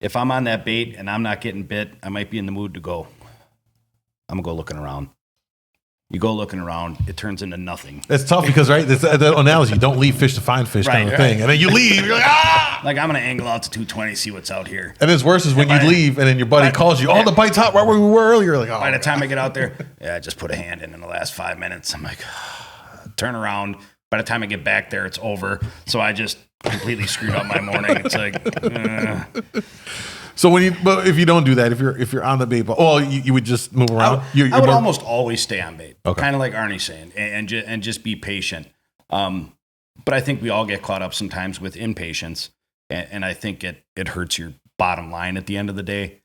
If I'm on that bait and I'm not getting bit, I might be in the mood to go. I'm going to go looking around. You go looking around, it turns into nothing. It's tough because, right, that analogy, don't leave fish to find fish kind of thing. And then you leave, you're like, ah! Like, I'm going to angle out to 220, see what's out here. And it's worse is when you leave and then your buddy calls you, the bite's hot right where we were earlier. Like, oh, By the time I get out there, I just put a hand in the last 5 minutes. I'm like, turn around. By the time I get back there, it's over. So I just completely screwed up my morning. It's like, So but if you don't do that, if you're on the bait, you would just move around. I would almost always stay on bait, kind of like Arnie's saying, and just be patient. But I think we all get caught up sometimes with impatience, and I think it hurts your bottom line at the end of the day.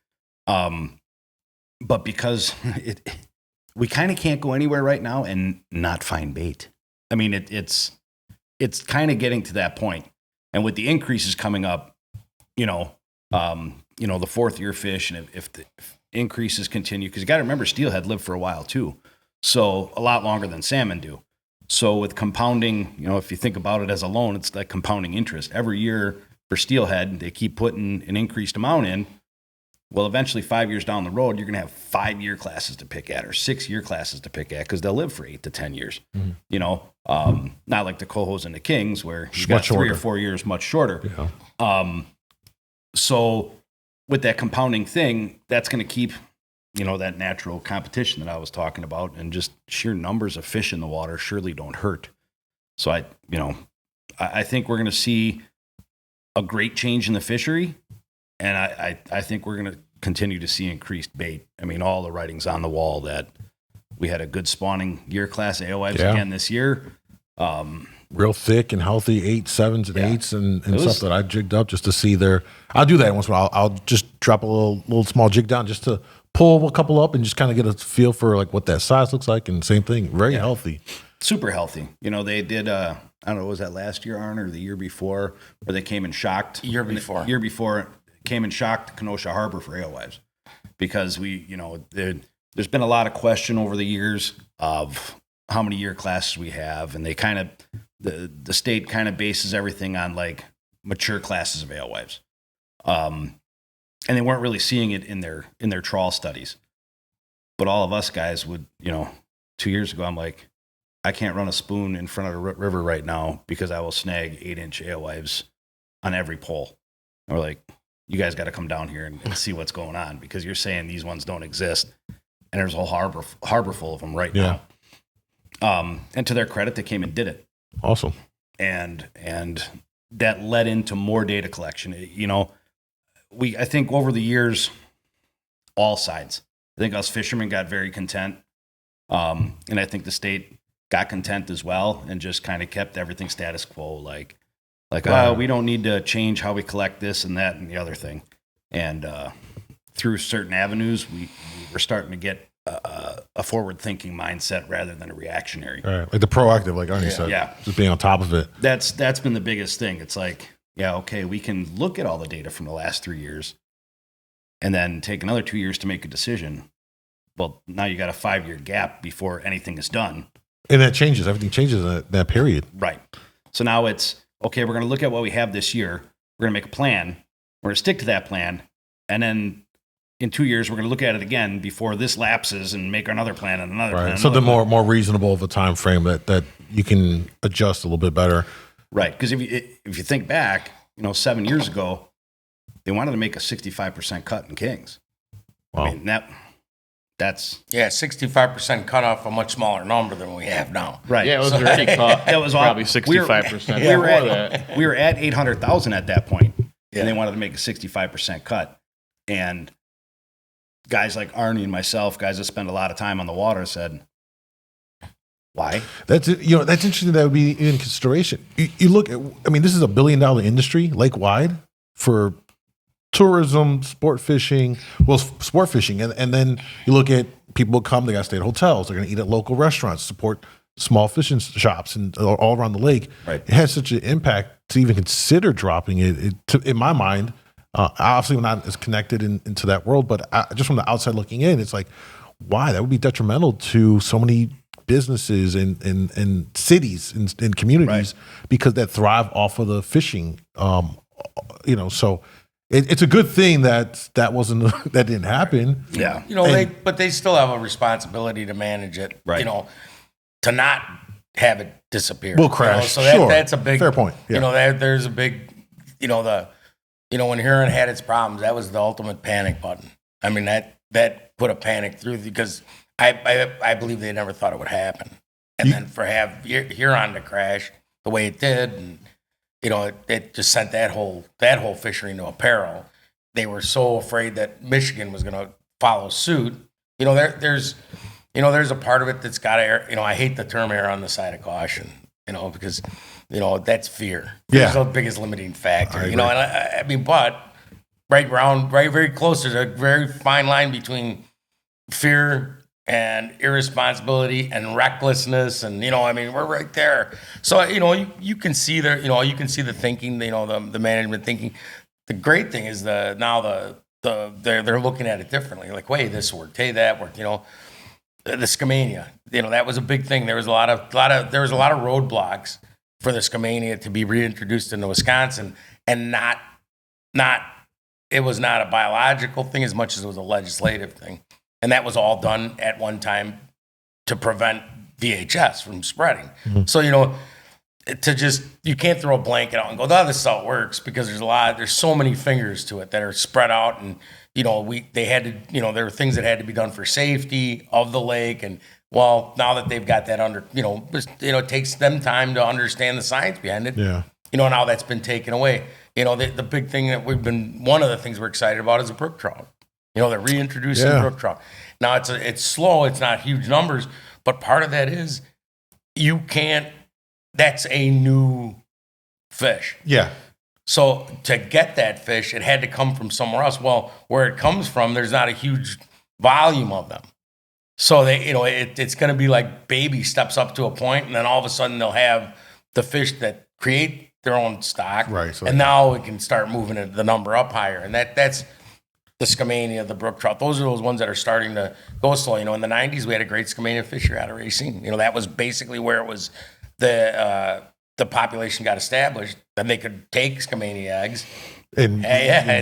But because we kind of can't go anywhere right now and not find bait. I mean, it's kind of getting to that point, and with the increases coming up, the fourth year fish, and if the increases continue, because you got to remember steelhead live for a while too, so a lot longer than salmon do. So with compounding, if you think about it as a loan, it's like compounding interest. Every year for steelhead, they keep putting an increased amount in. Well, eventually 5 years down the road, you're going to have 5-year classes to pick at or 6-year classes to pick at because they'll live for 8 to 10 years. Mm-hmm. Not like the cohos and the kings where you got 3 or 4 years much shorter. Yeah. So with that compounding thing, that's going to keep, that natural competition that I was talking about, and just sheer numbers of fish in the water surely don't hurt. So I think we're going to see a great change in the fishery. And I think we're going to continue to see increased bait. I mean, all the writing's on the wall that we had a good spawning year class Alewives again this year. Real thick and healthy 8, 7s, and 8s and stuff that I jigged up just to see I'll do that once in a while. I'll just drop a little small jig down just to pull a couple up and just kind of get a feel for like what that size looks like, and same thing, very healthy. Super healthy. They did, I don't know, was that last year, Arnie, or the year before, where they came and shocked? Year before. Came and shocked Kenosha Harbor for alewives, because there's been a lot of question over the years of how many year classes we have, and they kind of the state kind of bases everything on like mature classes of alewives, and they weren't really seeing it in their trawl studies. But all of us guys would, 2 years ago, I'm like, I can't run a spoon in front of a river right now because I will snag 8-inch alewives on every pole. And we're like, you guys got to come down here and see what's going on, because you're saying these ones don't exist, and there's a whole harbor full of them right now. And to their credit, they came and did it. Awesome. And that led into more data collection. I think over the years, all sides, I think us fishermen got very content. And I think the state got content as well, and just kind of kept everything status quo. Like, we don't need to change how we collect this and that and the other thing. And through certain avenues, we were starting to get a forward-thinking mindset rather than a reactionary. All right, like the proactive, like Arnie said. Yeah, just being on top of it. That's been the biggest thing. It's like, we can look at all the data from the last 3 years, and then take another 2 years to make a decision. Well, now you got a 5-year gap before anything is done. And that changes. Everything changes in that period. Right. So now it's, okay, we're going to look at what we have this year. We're going to make a plan. We're going to stick to that plan. And then in 2 years, we're going to look at it again before this lapses and make another plan and another plan. Something more reasonable of a time frame that you can adjust a little bit better. Right. Because if you think back, 7 years ago, they wanted to make a 65% cut in Kings. Wow. I mean, that's 65% cut off a much smaller number than we have now. Right. Yeah, it was already cut. That was probably 65%. We were at 800,000 at that point, and they wanted to make a 65% cut. And guys like Arnie and myself, guys that spend a lot of time on the water, said, "Why?" That's interesting. That would be in consideration. You look at, this is $1 billion industry lake wide for tourism, sport fishing, and then you look at people will come, they got to stay at hotels, they're going to eat at local restaurants, support small fishing shops and all around the lake. Right. It has such an impact to even consider dropping it. In my mind, obviously I'm not as connected into that world, but just from the outside looking in, it's like, why? That would be detrimental to so many businesses and cities and communities, because that thrive off of the fishing. So it's a good thing that wasn't that didn't happen. Yeah. You know, but they still have a responsibility to manage it. Right. You know, to not have it disappear. Will You know, crash. so Sure. that's a big Fair point. Yeah. You know, there's a big. You know when Huron had its problems, that was the ultimate panic button. I mean that put a panic through because I believe they never thought it would happen, and then for Huron to crash the way it did, and you know it just sent that whole fishery into a peril. They were so afraid that Michigan was going to follow suit. You know, there's a part of it that's got to err. You know, I hate the term err on the side of caution. You know, because that's fear. Fear's the biggest limiting factor. You know, and I mean, but right very close. There's a very fine line between fear and irresponsibility and recklessness, and I mean, we're right there. So you can see you can see the thinking. The management thinking. The great thing is they're looking at it differently. Like, wait, this worked. Hey, that worked. The Skamania, that was a big thing. There was a lot of roadblocks for the Skamania to be reintroduced into Wisconsin, and it was not a biological thing as much as it was a legislative thing, and that was all done at one time to prevent VHS from spreading. Mm-hmm. So you can't throw a blanket out and go, "Oh, this is how it works," because there's so many fingers to it that are spread out, and they had to, there were things that had to be done for safety of the lake. And well, now that they've got that under, it takes them time to understand the science behind it. Yeah. Now that's been taken away. The big thing that one of the things we're excited about is the brook trout. They're reintroducing brook trout. Now it's slow. It's not huge numbers, but part of that is that's a new fish. Yeah. So to get that fish, it had to come from somewhere else. Well, where it comes from, there's not a huge volume of them. So it's going to be like baby steps up to a point, and then all of a sudden they'll have the fish that create their own stock. Right. So now we can start moving the number up higher. And that's the Skamania, the brook trout. Those are those ones that are starting to go slow. In the 90s, we had a great Skamania fishery out of Racine. That was basically where it was the population got established, then they could take Skamania eggs. And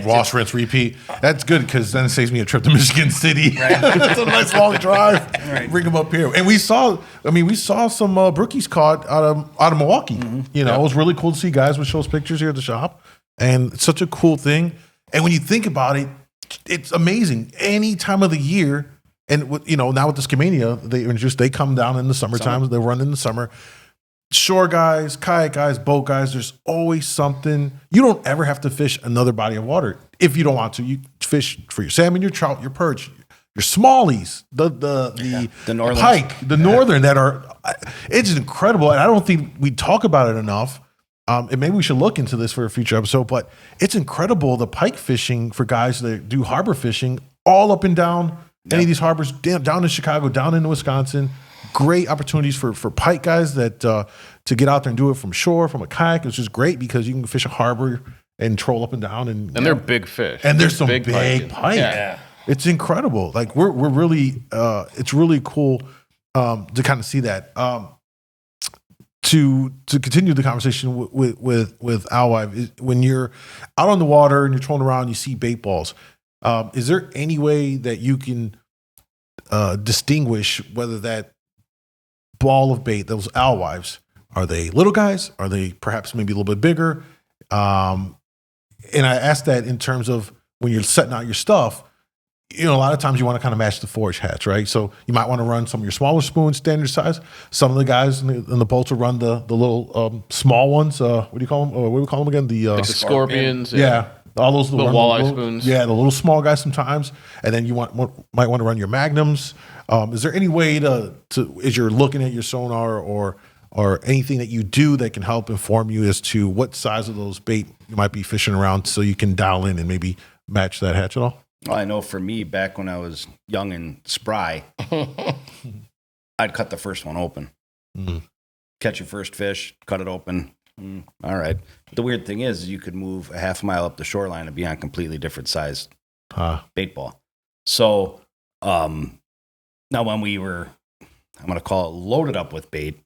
wash, rinse, repeat. That's good because then it saves me a trip to Michigan City. Right. It's a nice long drive. Right. Bring them up here. And we saw some brookies caught out of Milwaukee. Mm-hmm. It was really cool to see guys would show us pictures here at the shop. And it's such a cool thing. And when you think about it, it's amazing. Any time of the year, and now with the Skamania, they come down in the summertime. They run in the summer. Shore guys, kayak guys, boat guys, there's always something. You don't ever have to fish another body of water if you don't want to. You fish for your salmon, your trout, your perch, your smallies, the pike, the northern that are. It's incredible, and I don't think we talk about it enough. And maybe we should look into this for a future episode. But it's incredible the pike fishing for guys that do harbor fishing all up and down any of these harbors, down in Chicago, down in Wisconsin. Great opportunities for pike guys that to get out there and do it from shore, from a kayak, which is great because you can fish a harbor and troll up and down, and they're big fish. And there's some big pike. Yeah. It's incredible. Like we're really it's really cool to kind of see that. To continue the conversation with Alewives, when you're out on the water and you're trolling around, you see bait balls. Is there any way that you can distinguish whether that ball of bait, those alewives, are they little guys? Are they perhaps maybe a little bit bigger? And I ask that in terms of when you're setting out your stuff, a lot of times you want to kind of match the forage hatch, right? So you might want to run some of your smaller spoons, standard size. Some of the guys in the boats will run the little small ones. What do you call them? What do we call them again? The scorpions. Yeah. All those little walleye spoons. Yeah, the little small guys sometimes. And then you might want to run your magnums. Is there any way to as you're looking at your sonar or anything that you do that can help inform you as to what size of those bait you might be fishing around so you can dial in and maybe match that hatch at all? Well, I know for me, back when I was young and spry, I'd cut the first one open. Mm-hmm. Catch your first fish, cut it open. All right. The weird thing is you could move a half mile up the shoreline and be on completely different sized bait ball. So now when we were, I'm going to call it loaded up with bait,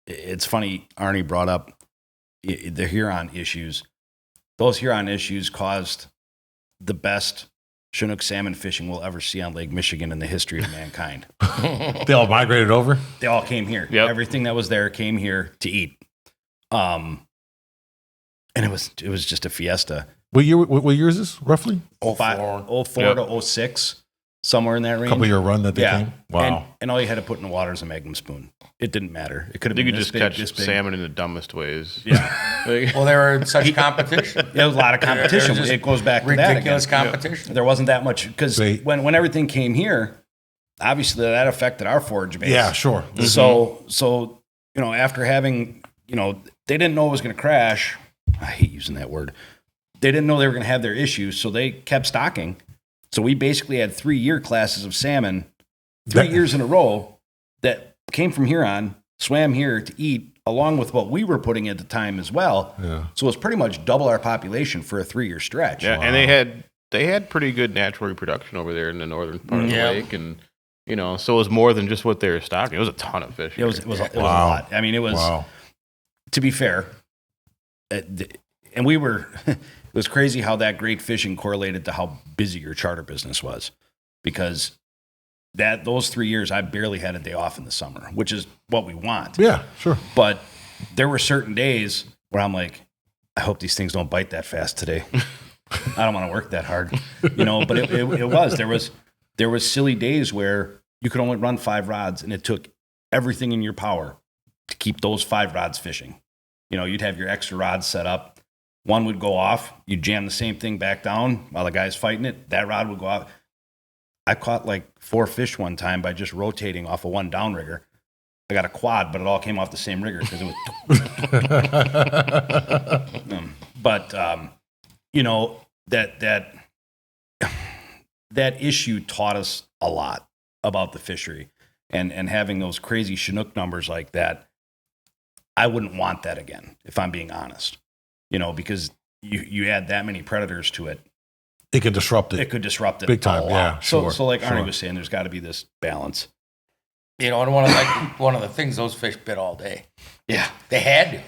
it's funny, Arnie brought up the Huron issues. those Huron issues caused the best Chinook salmon fishing we'll ever see on Lake Michigan in the history of mankind. They all migrated over. They all came here. Yep. Everything that was there came here to eat. And it was just a fiesta. What year is this roughly? 04. 04 to 06, somewhere in that range. Couple year run that they came. Wow. And all you had to put in the water is a Magnum spoon. It didn't matter. It could have You been could this just big, catch this big. salmon in the dumbest ways. Yeah. Like, Well, they were in such competition. There was a lot of competition. There's just It goes back to that Ridiculous again. competition. There wasn't that much because Right. when everything came here, obviously that affected our forage base. Yeah, sure. So after having, they didn't know it was going to crash. I hate using that word. They didn't know they were going to have their issues, so they kept stocking. So we basically had 3-year classes of salmon, 3 years in a row that came from Huron, swam here to eat, along with what we were putting at the time as well. Yeah. So it was pretty much double our population for a 3-year stretch. yeah, and they had pretty good natural reproduction over there in the northern part of the lake, and so it was more than just what they were stocking. It was a ton of fish. It was a Wow. lot. I mean, it was, Wow. to be fair, and we were, it was crazy how that great fishing correlated to how busy your charter business was, because those 3 years I barely had a day off in the summer, which is what we want. Yeah, sure. But there were certain days where I'm like, I hope these things don't bite that fast today. I don't want to work that hard, But it was there was silly days where you could only run 5 rods, and it took everything in your power to keep those 5 rods fishing. You'd have your extra rods set up. One would go off. You'd jam the same thing back down while the guy's fighting it. That rod would go off. I caught like 4 fish one time by just rotating off of one downrigger. I got a quad, but it all came off the same rigger because it was. That issue taught us a lot about the fishery, and having those crazy Chinook numbers like that. I wouldn't want that again, if I'm being honest. Because you add that many predators to it. It could disrupt it. It could disrupt it Big time, a lot. yeah, sure, So like Arnie sure. was saying, there's got to be this balance. And one of the things, those fish bit all day. Yeah. They had to.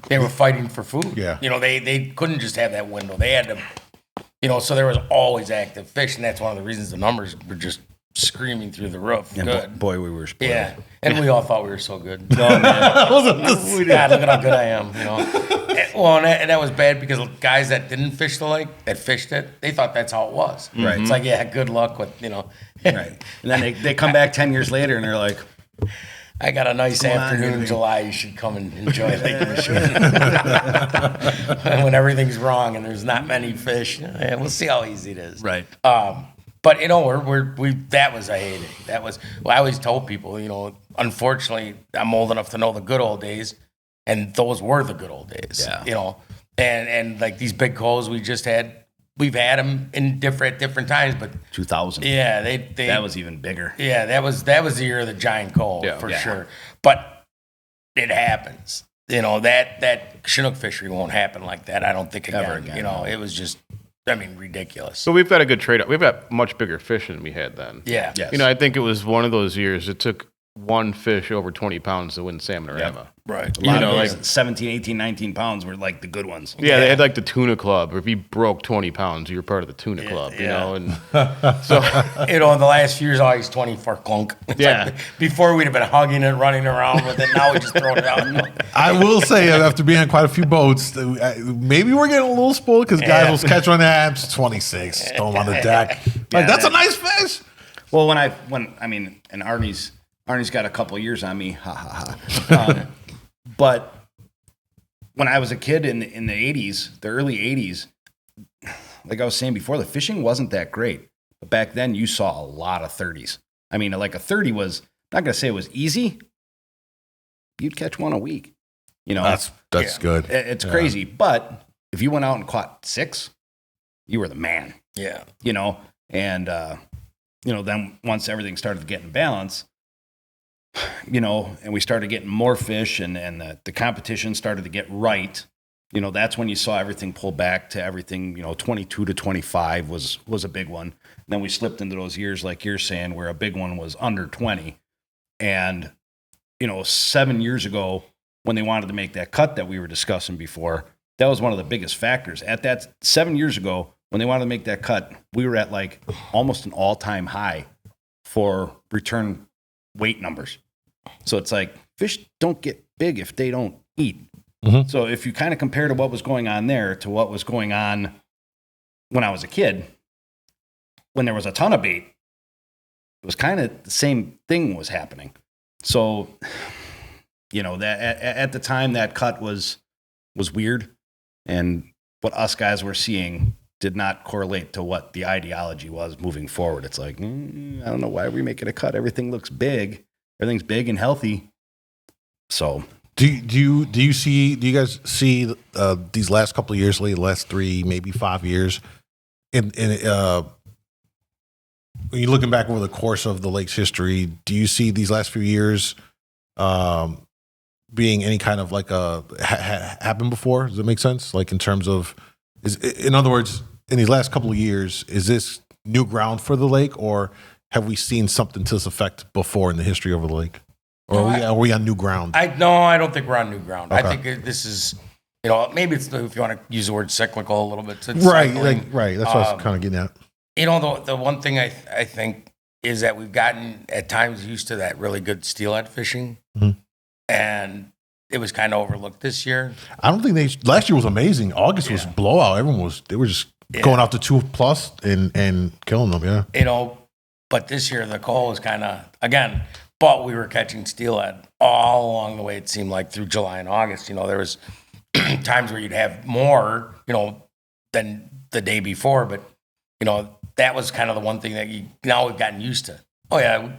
They were fighting for food. Yeah. They couldn't just have that window. They had to, so there was always active fish, and that's one of the reasons the numbers were just screaming through the roof. And Good. boy, we were spoiled. Yeah. And we all thought we were so good. Oh, man. God, look at how good I am, and that was bad because guys that didn't fish the lake, that fished it, they thought that's how it was. Right. It's like, yeah, good luck with, Right. And then they come back 10 years later and they're like, I got a nice going on afternoon here, in July. You should come and enjoy Lake Michigan. When everything's wrong and there's not many fish, we'll see how easy it is. right. But that was a heyday. That was, I always tell people, unfortunately, I'm old enough to know the good old days, and those were the good old days. Yeah. And like these big coals we've had them at different times, but 2000. yeah, they That was even bigger. yeah, that was the year of the giant coal for Yeah. sure. But it happens. That Chinook fishery won't happen like that. I don't think Ever again. again, no. It was just, ridiculous. So we've got a good trade up. We've got much bigger fish than we had then. Yeah. Yes. I think it was one of those years. It took one fish over 20 pounds to win salmon or Yep. Emma. Right. A lot know, of those like- 17, 18, 19 pounds were like the good ones. Yeah, they had like the tuna club. If you broke 20 pounds, you were part of the tuna club, and so In the last few years, always 24 clunk. It's Yeah. like, before we'd have been hugging it, running around with it. Now we just throw it out. I will say, after being on quite a few boats, maybe we're getting a little spoiled because guys will catch on the apps 26, throw them on the deck. That's a nice fish. Well, and Arnie's got a couple years on me, ha ha ha. But when I was a kid in the 80s, the early 80s, like I was saying before, the fishing wasn't that great. But back then, you saw a lot of 30s. Like a 30 was, not going to say it was easy. You'd catch one a week. That's good. It's crazy. But if you went out and caught 6, you were the man. Yeah. And then once everything started to get in balance, and we started getting more fish and the competition started to get right, that's when you saw everything pull back to everything, 22 to 25 was a big one. And then we slipped into those years, like you're saying, where a big one was under 20. And, 7 years ago, when they wanted to make that cut that we were discussing before, that was one of the biggest factors. At that 7 years ago, when they wanted to make that cut, we were at like almost an all-time high for return weight numbers. So it's like fish don't get big if they don't eat. Mm-hmm. So if you kind of compare to what was going on there to what was going on when I was a kid, when there was a ton of bait, it was kind of the same thing was happening. So, you know, that at the time that cut was weird, and what us guys were seeing did not correlate to what the ideology was moving forward. It's like, I don't know why are we making a cut. Everything looks big. Everything's big and healthy. So Do you guys see these last couple of years, last 3, maybe 5 years, in when you're looking back over the course of the lake's history, do you see these last few years being any kind of like happened before? Does that make sense? Like in terms of, in other words, in these last couple of years, is this new ground for the lake, or have we seen something to this effect before in the history of the lake? Or are we on new ground? I don't think we're on new ground. Okay. I think this is, maybe it's, if you want to use the word cyclical a little bit. It's Right, cycling. right. That's what I was kind of getting at. The one thing I think is that we've gotten at times used to that really good steelhead fishing, and it was kind of overlooked this year. I don't think last year was amazing. August was blowout. They were just going out to 2+ and killing them. Yeah. But this year the call was kind of, again, but we were catching steelhead all along the way. It seemed like through July and August, there was times where you'd have more, than the day before. But, that was kind of the one thing that now we've gotten used to. Oh yeah.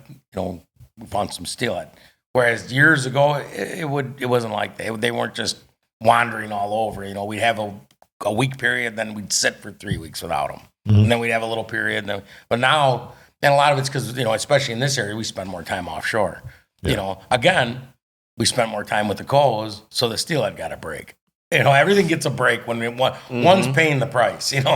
We found some steelhead. Whereas years ago, it wasn't like that. They weren't just wandering all over. We'd have a week period, then we'd sit for 3 weeks without them. Mm-hmm. And then we'd have a little period. But now, and a lot of it's because, especially in this area, we spend more time offshore. Yeah. Again, we spent more time with the coals, so the steelhead got a break. Everything gets a break when one's paying the price. And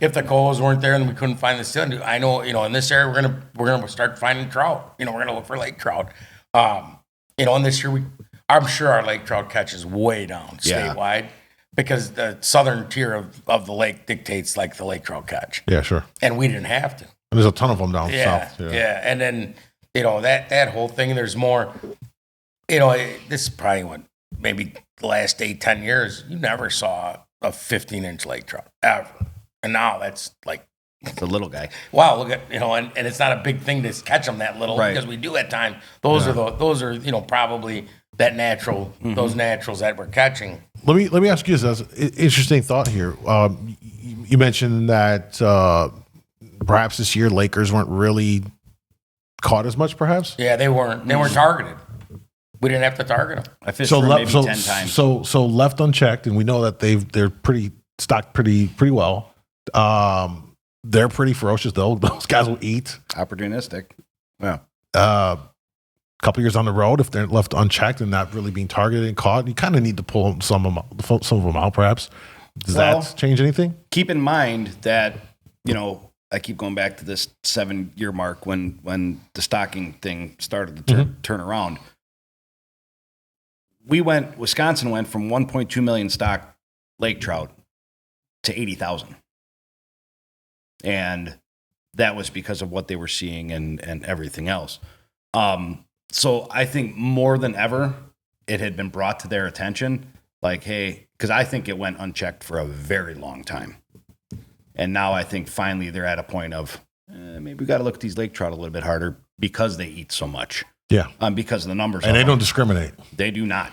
if the coals weren't there and we couldn't find the steelhead, I know, in this area we're gonna start finding trout. We're gonna look for lake trout. And this year I'm sure our lake trout catch is way down statewide. Because the southern tier of the lake dictates like the lake trout catch. Yeah, sure. And we didn't have to. And there's a ton of them down south. Yeah. And then, that whole thing, there's more, this is probably maybe the last 8-10 years, you never saw a 15-inch lake trout ever. And now that's like. It's a little guy. Wow, look at, and it's not a big thing to catch them that little because we do at times. Those are probably that natural, those naturals that we're catching. Let me ask you this. Interesting thought here. You mentioned that perhaps this year Lakers weren't really caught as much. Perhaps. Yeah, they weren't. They weren't targeted. We didn't have to target them. I fished for maybe 10 times. So left unchecked, and we know that they're pretty stocked pretty well. They're pretty ferocious though. Those guys will eat. Opportunistic. Yeah. Couple years on the road, if they're left unchecked and not really being targeted and caught, you kind of need to pull some of them out, perhaps. Does that change anything? Keep in mind that, I keep going back to this 7-year mark when the stocking thing started to turn around. Wisconsin went from 1.2 million stock lake trout to 80,000. And that was because of what they were seeing and everything else. So I think more than ever, it had been brought to their attention, like, hey, because I think it went unchecked for a very long time. And now I think finally they're at a point of, maybe we got to look at these lake trout a little bit harder because they eat so much. Yeah. Because of the numbers. And they don't discriminate. They do not.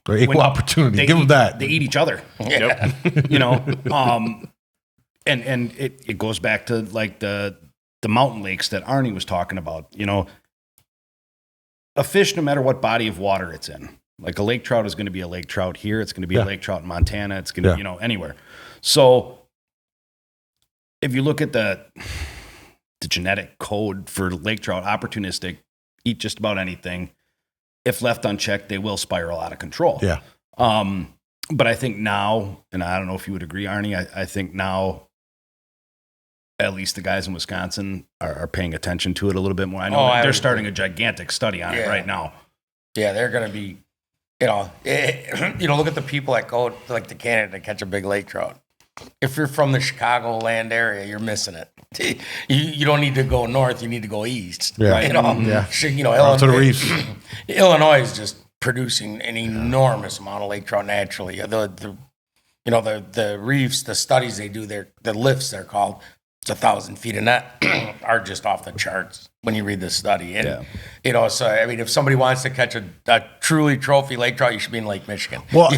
They're equal opportunity. Give them that. They eat each other. Yeah. And it goes back to like the mountain lakes that Arnie was talking about, a fish, no matter what body of water it's in, like a lake trout is going to be a lake trout here. It's going to be a lake trout in Montana. It's going to, anywhere. So if you look at the genetic code for lake trout, opportunistic, eat just about anything. If left unchecked, they will spiral out of control. Yeah. But I think now, and I don't know if you would agree, Arnie, I think now at least the guys in Wisconsin are paying attention to it a little bit more. I know they're starting a gigantic study on it right now. Yeah, they're going to be Look at the people that go like to Canada to catch a big lake trout. If you're from the Chicagoland area, you're missing it. You don't need to go north; you need to go east. Yeah. Illinois, to the reefs. Illinois is just producing an enormous amount of lake trout naturally. The reefs, the studies they do there, the lifts they're called. It's 1,000 feet of net are just off the charts when you read the study. And, if somebody wants to catch a truly trophy lake trout, you should be in Lake Michigan. Well,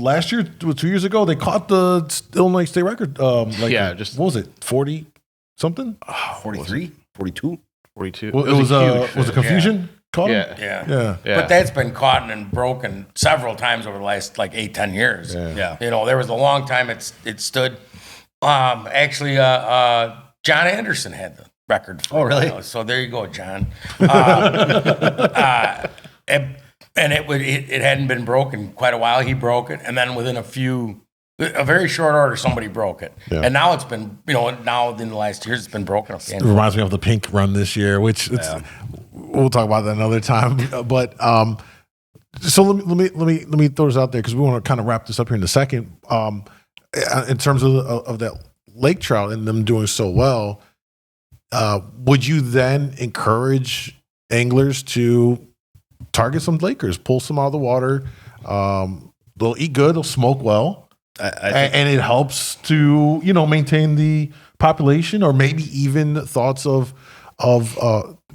last year, 2 years ago, they caught the Illinois state record. What was it, 40 something? 43, 42, 42. Well, it was a confusion. Caught him? Yeah. But that's been caught and broken several times over the last 8-10 years. Yeah. There was a long time it stood. John Anderson had the record. Really? So there you go, John. And it hadn't been broken quite a while. He broke it, and then within a very short order, somebody broke it. Yeah. And now it's been, now in the last years, it's been broken. It reminds me of the pink run this year, which we'll talk about that another time. But so let me throw this out there because we want to kind of wrap this up here in a second. In terms of that lake trout and them doing so well, would you then encourage anglers to target some lakers, pull some out of the water? They'll eat good, they'll smoke well, and it helps to maintain the population, or maybe even thoughts of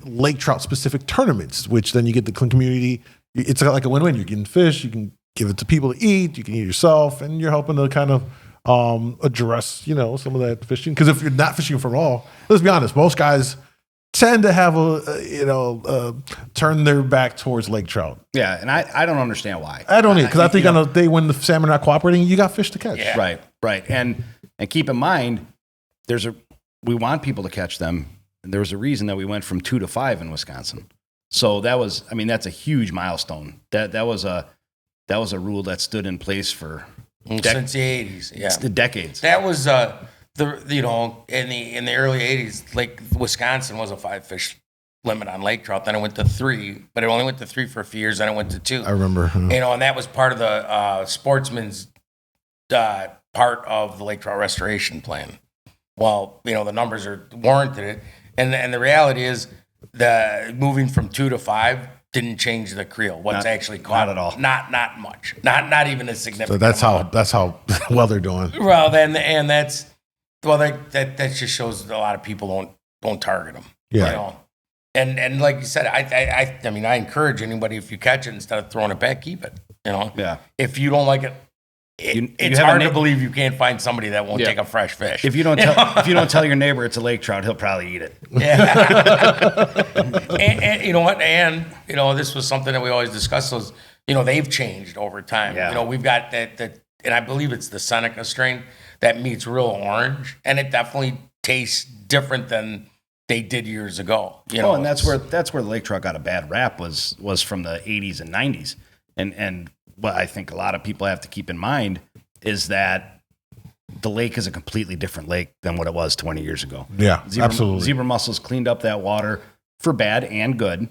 lake trout specific tournaments, which then you get the community. It's like a win-win. You're getting fish, you can give it to people to eat, you can eat yourself, and you're helping to kind of address some of that fishing. Because if you're not fishing for all, let's be honest, most guys tend to have turn their back towards lake trout. Yeah, and I don't understand why. I don't either, because I think on a day when the salmon are not cooperating, you got fish to catch. Yeah. Right. And keep in mind, we want people to catch them, and there's a reason that we went from 2 to 5 in Wisconsin. So that's a huge milestone. That was a rule that stood in place for since the 80s. Yeah, the decades. That was in the early 80s, like Wisconsin was a 5 fish limit on lake trout. Then it went to 3, but it only went to 3 for a few years. Then it went to 2. I remember. And that was part of the sportsman's part of the lake trout restoration plan. Well, the numbers warranted it, and the reality is the moving from 2 to 5 didn't change the creel. What's actually caught? Not at all. Not much. Not even a significant. So that's how well they're doing. Well, that just shows a lot of people don't target them. Yeah. And like you said, I encourage anybody, if you catch it, instead of throwing it back, keep it. Yeah. If you don't like it, it's hard to believe you can't find somebody that won't take a fresh fish. If you don't tell your neighbor it's a lake trout, he'll probably eat it. Yeah. and you know what? And this was something that we always discuss. Was they've changed over time. Yeah. We've got that, and I believe it's the Seneca strain that meets real orange, and it definitely tastes different than they did years ago. And that's where the lake trout got a bad rap was from the 80s and 90s, and what I think a lot of people have to keep in mind is that the lake is a completely different lake than what it was 20 years ago. Yeah, absolutely. Zebra mussels cleaned up that water for bad and good.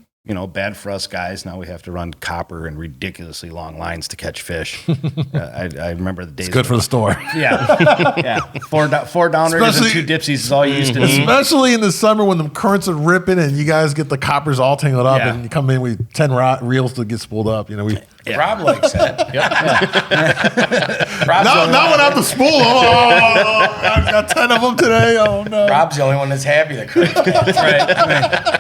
Bad for us guys. Now we have to run copper and ridiculously long lines to catch fish. I remember the days. It's good for the store. Yeah. Four downers and 2 dipsies is all you used to need. Especially in the summer when the currents are ripping and you guys get the coppers all tangled up and you come in with 10 reels to get spooled up. Rob likes that. Not without the spool. I've got 10 of them today. Oh no. Rob's the only one that's happy that current's bad. That's right.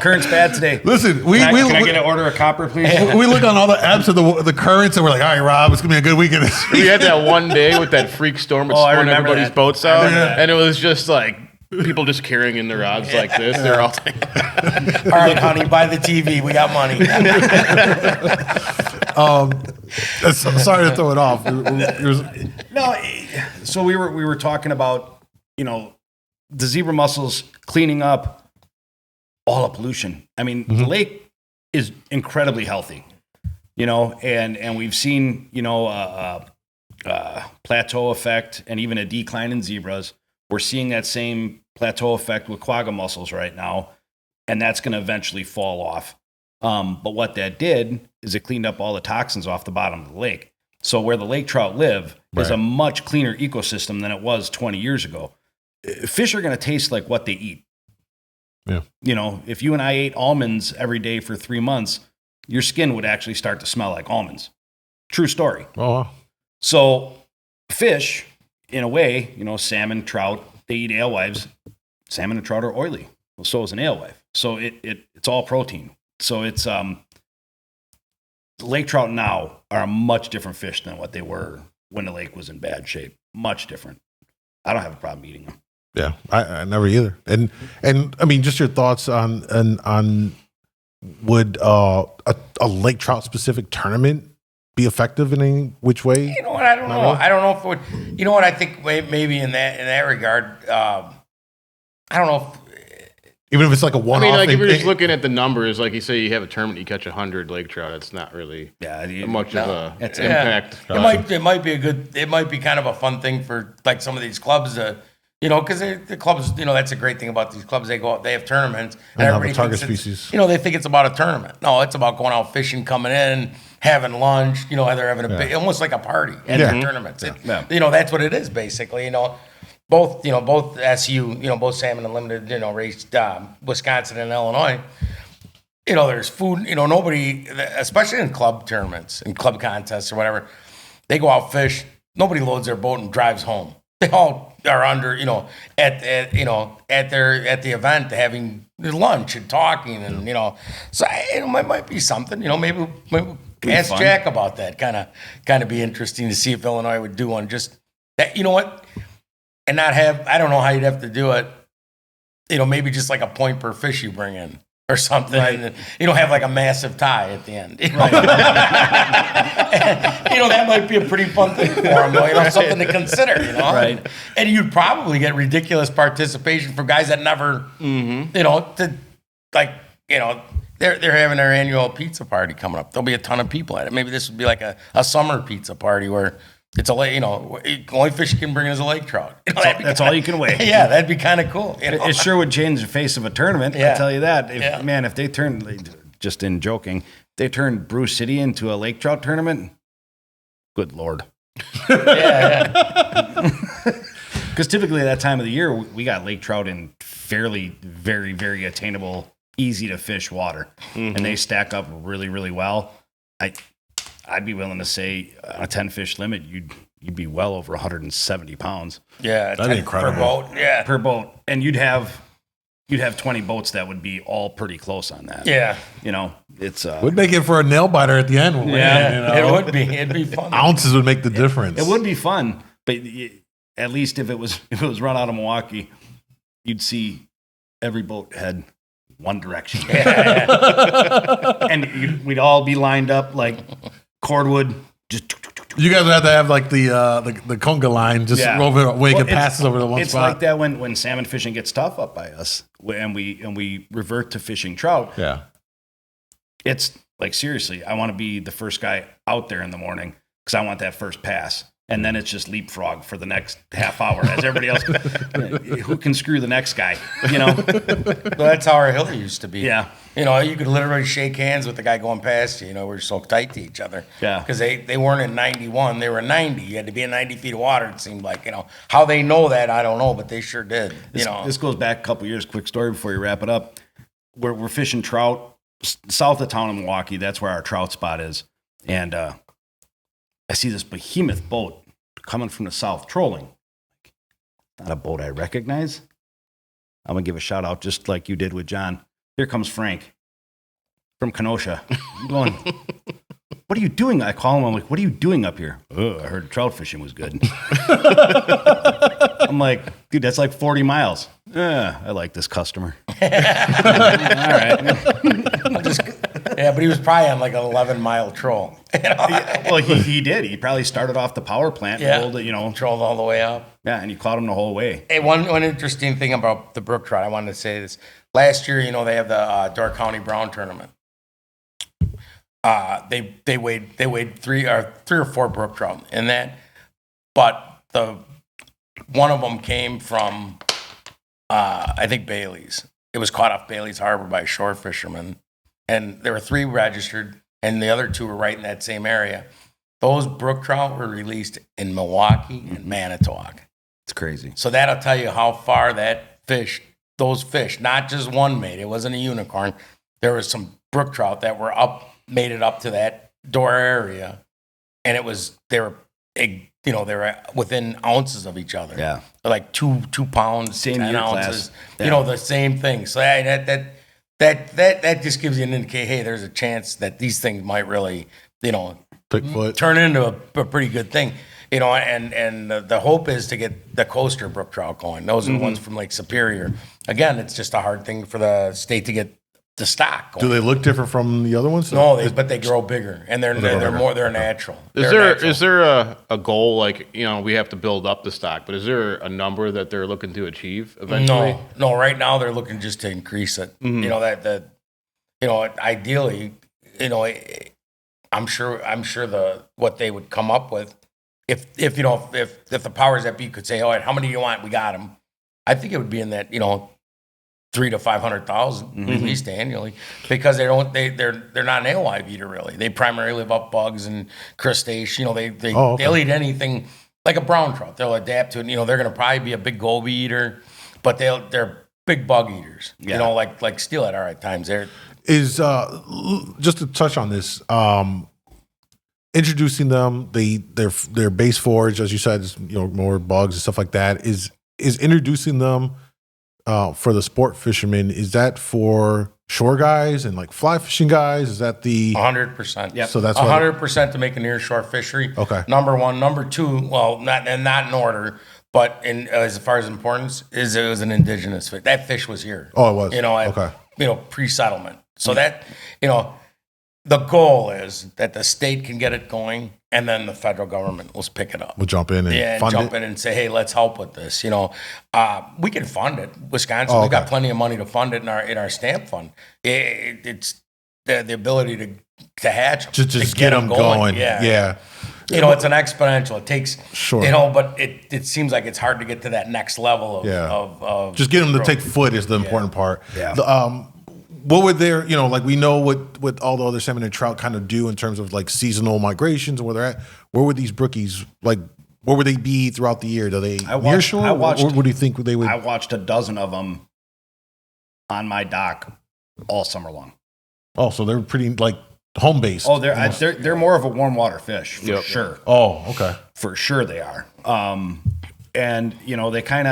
Current's bad today. Listen, can I get an order of copper, please? We look on all the apps of the currents and we're like, all right, Rob, it's gonna be a good weekend. We had that one day with that freak storm that spun everybody's boats out, and it was just like people just carrying in their rods like this. They're all all right, honey, buy the TV. We got money. Sorry to throw it off. No, so we were talking about the zebra mussels cleaning up all the pollution. I mean, the lake is incredibly healthy, and we've seen plateau effect and even a decline in zebras. We're seeing that same plateau effect with quagga mussels right now, and that's going to eventually fall off. But what that did is it cleaned up all the toxins off the bottom of the lake. So where the lake trout live is a much cleaner ecosystem than it was 20 years ago. Fish are going to taste like what they eat. Yeah. You know, if you and I ate almonds every day for 3 months, your skin would actually start to smell like almonds. True story. Oh, wow. So fish, in a way, you know, salmon, trout, they eat alewives. Salmon and trout are oily. Well, so is an alewife. So it's all protein. So it's lake trout now are a much different fish than what they were when the lake was in bad shape. Much different. I don't have a problem eating them. Yeah, I never either. And I mean, just your thoughts on would a lake trout specific tournament be effective in any which way? You know what? I don't know. I don't know if it would. You know what? I think maybe in that regard, I don't know. Even if it's like a one-off. I mean, like thing, if you're just looking at the numbers, like you say, you have a tournament, you catch 100 lake trout. It's not really much of a impact. It might be it might be kind of a fun thing for like some of these clubs to, you know, because the clubs, you know, that's a great thing about these clubs. They go out, they have tournaments, and everybody target thinks species. you know, they think it's about a tournament. No, it's about going out fishing, coming in, having lunch. You know, they're having a big, almost like a party at their tournaments. You know, that's what it is basically. You know. Both SU, you know, both Salmon and Limited, you know, raced Wisconsin and Illinois. You know, there's food, you know, nobody, especially in club tournaments and club contests or whatever, they go out fish, nobody loads their boat and drives home. They all are under, you know, at the event having lunch and talking and, you know, so it might be something, you know, maybe ask fun. Jack about that. Kind of be interesting to see if Illinois would do one. Just that, you know what? And not have, I don't know how you'd have to do it, you know, maybe just like a point per fish you bring in or something. Right. And you don't have like a massive tie at the end. You know? Right. You know, that might be a pretty fun thing for them, though, you know, something to consider, you know? Right. And you'd probably get ridiculous participation from guys that never, you know, you know, they're having their annual pizza party coming up. There'll be a ton of people at it. Maybe this would be like a summer pizza party where it's a lake, you know, the only fish you can bring is a lake trout. You know, that's all you can weigh. Yeah, that'd be kind of cool. You know? It sure would change the face of a tournament, I'll tell you that. Man, if they turned, just in joking, they turned Bruce City into a lake trout tournament, good Lord. Because typically at that time of the year, we got lake trout in fairly, very, very attainable, easy to fish water. And they stack up really, really well. I'd be willing to say a 10 fish limit, you'd be well over 170 pounds. Yeah, that'd be incredible. Per boat. Yeah, per boat, and you'd have 20 boats that would be all pretty close on that. Yeah, you know, it's would make it for a nail biter at the end. You know? It would be. It'd be fun. Ounces would make the difference. It would be fun, but at least if it was run out of Milwaukee, you'd see every boat head one direction, and we'd all be lined up like cordwood. Just you guys would have to have like the conga line just over wake it passes over the one it's spot. It's like that when salmon fishing gets tough up by us, and we revert to fishing trout. Yeah, it's like seriously, I want to be the first guy out there in the morning because I want that first pass. And then it's just leapfrog for the next half hour as everybody else. Who can screw the next guy? You know, well, that's how our hill used to be. Yeah, you know, you could literally shake hands with the guy going past you. You know, we're so tight to each other. Yeah, because they weren't in 91; they were 90. You had to be in 90 feet of water. It seemed like, you know, how they know that I don't know, but they sure did. This goes back a couple years. Quick story before you wrap it up. We're fishing trout south of town in Milwaukee. That's where our trout spot is, and I see this behemoth boat coming from the south trolling. Not a boat I recognize. I'm going to give a shout out just like you did with John. Here comes Frank from Kenosha. I'm going, what are you doing? I call him. I'm like, what are you doing up here? Oh, I heard trout fishing was good. I'm like, dude, that's like 40 miles. I like this customer. All right. Yeah, but he was probably on like an 11-mile troll. You know? Well, he did. He probably started off the power plant and rolled it, trolled all the way up. Yeah, and you caught him the whole way. Hey, one interesting thing about the Brook trout, I wanted to say this. Last year, they have the Door County Brown tournament. They weighed 3 or 4 brook trout in that, but one of them came from I think Bailey's. It was caught off Bailey's Harbor by a shore fisherman, and there were 3 registered, and the other 2 were right in that same area. Those brook trout were released in Milwaukee and Manitowoc. It's crazy. So that'll tell you how far those fish, not just one made. It wasn't a unicorn. There was some brook trout that were made it up to that door area, and they were within ounces of each other. Yeah, like 2 pounds, same 10 year ounces. class. The same thing. So that just gives you an indication. Hey, there's a chance that these things might really, Bigfoot. turn into a pretty good thing. And the hope is to get the coaster brook trout going. Those are the ones from Lake Superior. Again, it's just a hard thing for the state to get the stock going. Do they look different from the other ones? No, but they grow bigger, and they're natural. Is there a goal, like, we have to build up the stock, but is there a number that they're looking to achieve eventually? No. Right now they're looking just to increase it. Ideally, I'm sure what they would come up with, if the powers that be could say, all right, how many do you want? We got them. I think it would be in that 300,000 to 500,000 at least annually, because they're not an alewife eater really. They primarily live up bugs and crustaceans. They'll eat anything like a brown trout. They'll adapt to it. They're going to probably be a big goby eater, but they're big bug eaters. Yeah. Like steelhead are at times. Is just to touch on this, introducing them, their base forage, as you said, is more bugs and stuff like that. Is introducing them for the sport fishermen, is that for shore guys and like fly fishing guys? Is that the 100%? Yep. So that's 100% to make a near shore fishery. Okay. Number one. Number 2, well, not in order, but as far as importance, is it was an indigenous fish. That fish was here. Oh, it was. Okay. Pre-settlement. So that the goal is that the state can get it going, and then the federal government will pick it up. We'll jump in and fund jump it. in and say, hey, let's help with this. We can fund it. Wisconsin, we've got plenty of money to fund it in our stamp fund. It's the ability to hatch them, Just get them going. Yeah. It's an exponential. It takes, Sure. But it seems like it's hard to get to that next level of just get them to growth. take foot is the important part. Yeah. What would their, like we know what all the other salmon and trout kind of do in terms of like seasonal migrations and where they're at. Where would these brookies, like, where would they be throughout the year? Do they near shore? Or what do you think they would? I watched a dozen of them on my dock all summer long. Oh, so they're pretty like home based. Oh, they're more of a warm water fish for sure. Oh, okay. For sure they are. And they kind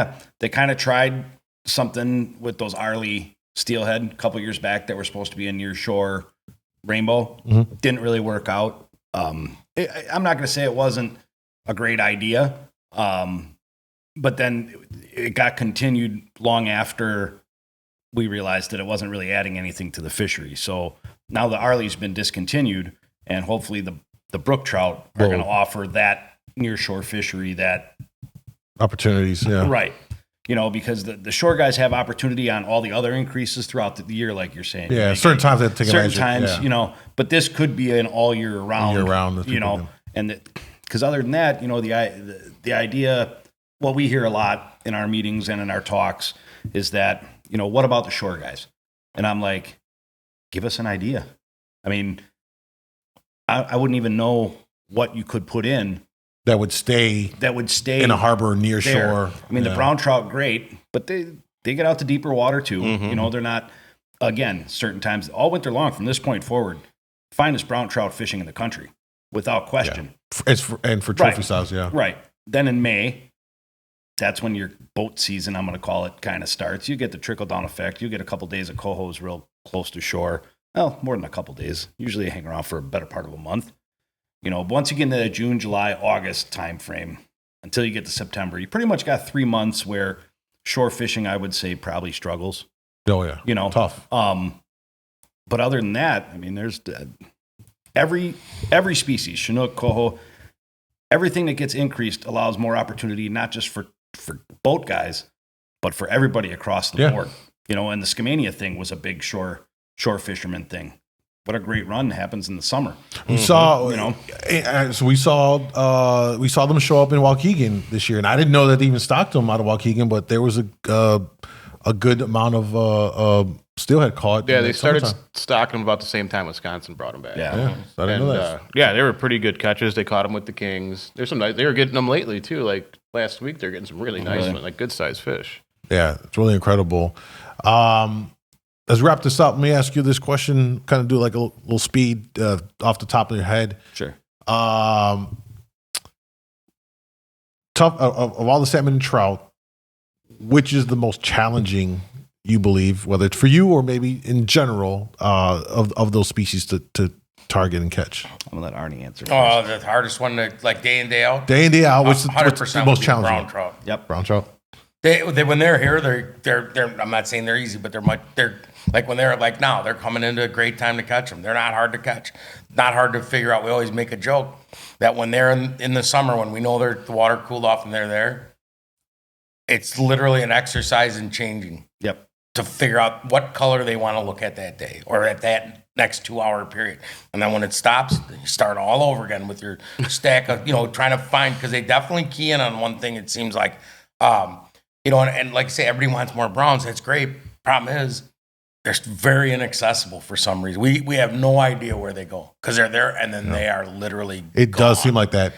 of tried something with those Arlie steelhead a couple years back that were supposed to be a near shore rainbow. Didn't really work out. I'm not going to say it wasn't a great idea, but then it got continued long after we realized that it wasn't really adding anything to the fishery. So now the Arlie's been discontinued, and hopefully the brook trout are going to offer that near shore fishery that opportunities. Yeah, right. Because the shore guys have opportunity on all the other increases throughout the year, like you're saying. Yeah, certain times they have to take certain times, but this could be an all year round. And because other than that, the idea, what we hear a lot in our meetings and in our talks is that, what about the shore guys? And I'm like, give us an idea. I mean, I wouldn't even know what you could put in that would stay in a harbor near there. shore. I mean, the brown trout, great, but they get out to deeper water too. They're not, again, certain times all winter long from this point forward, finest brown trout fishing in the country without question. Yeah. For trophy size, yeah. Right. Then in May, that's when your boat season, I'm going to call it, kind of starts. You get the trickle down effect. You get a couple days of cohos real close to shore. Well, more than a couple days. Usually they hang around for a better part of a month. Once you get into the June, July, August time frame, until you get to September, you pretty much got 3 months where shore fishing, I would say, probably struggles. Oh yeah, tough. But other than that, I mean, there's every species, Chinook, coho, everything that gets increased allows more opportunity, not just for boat guys, but for everybody across the board. And the Skamania thing was a big shore fisherman thing. What a great run happens in the summer. We saw, so we saw them show up in Waukegan this year, and I didn't know that they even stocked them out of Waukegan, but there was a good amount of still had caught. Yeah, in they the started summertime. stocking them about the same time Wisconsin brought them back. Yeah, so I didn't And know that. yeah, they were pretty good catches. They caught them with the Kings. There's some nice. They were getting them lately too. Like last week, they're getting some really nice ones, like good sized fish. Yeah, it's really incredible. Let's wrap this up. Let me ask you this question. Kind of do like a little speed off the top of your head. Sure. Tough of all the salmon and trout, which is the most challenging, you believe, whether it's for you or maybe in general, of those species to target and catch? I'm gonna let Arnie answer. Oh, the hardest one to like day in day out. Day in, day out, what's the 100% most would be challenging? brown trout. Yep. Brown trout. They when they're here, they're. I'm not saying they're easy, but they're like when they're like now, they're coming into a great time to catch them. They're not hard to catch, not hard to figure out. We always make a joke that when they're in the summer, when we know the water cooled off and they're there, it's literally an exercise in changing. Yep. To figure out what color they want to look at that day or at that next 2 hour period. And then when it stops, you start all over again with your stack of, trying to find, because they definitely key in on one thing, it seems like, and like I say, everybody wants more browns. That's great. Problem is, they're very inaccessible for some reason. We have no idea where they go because they're there and then they are literally It gone. does seem like that.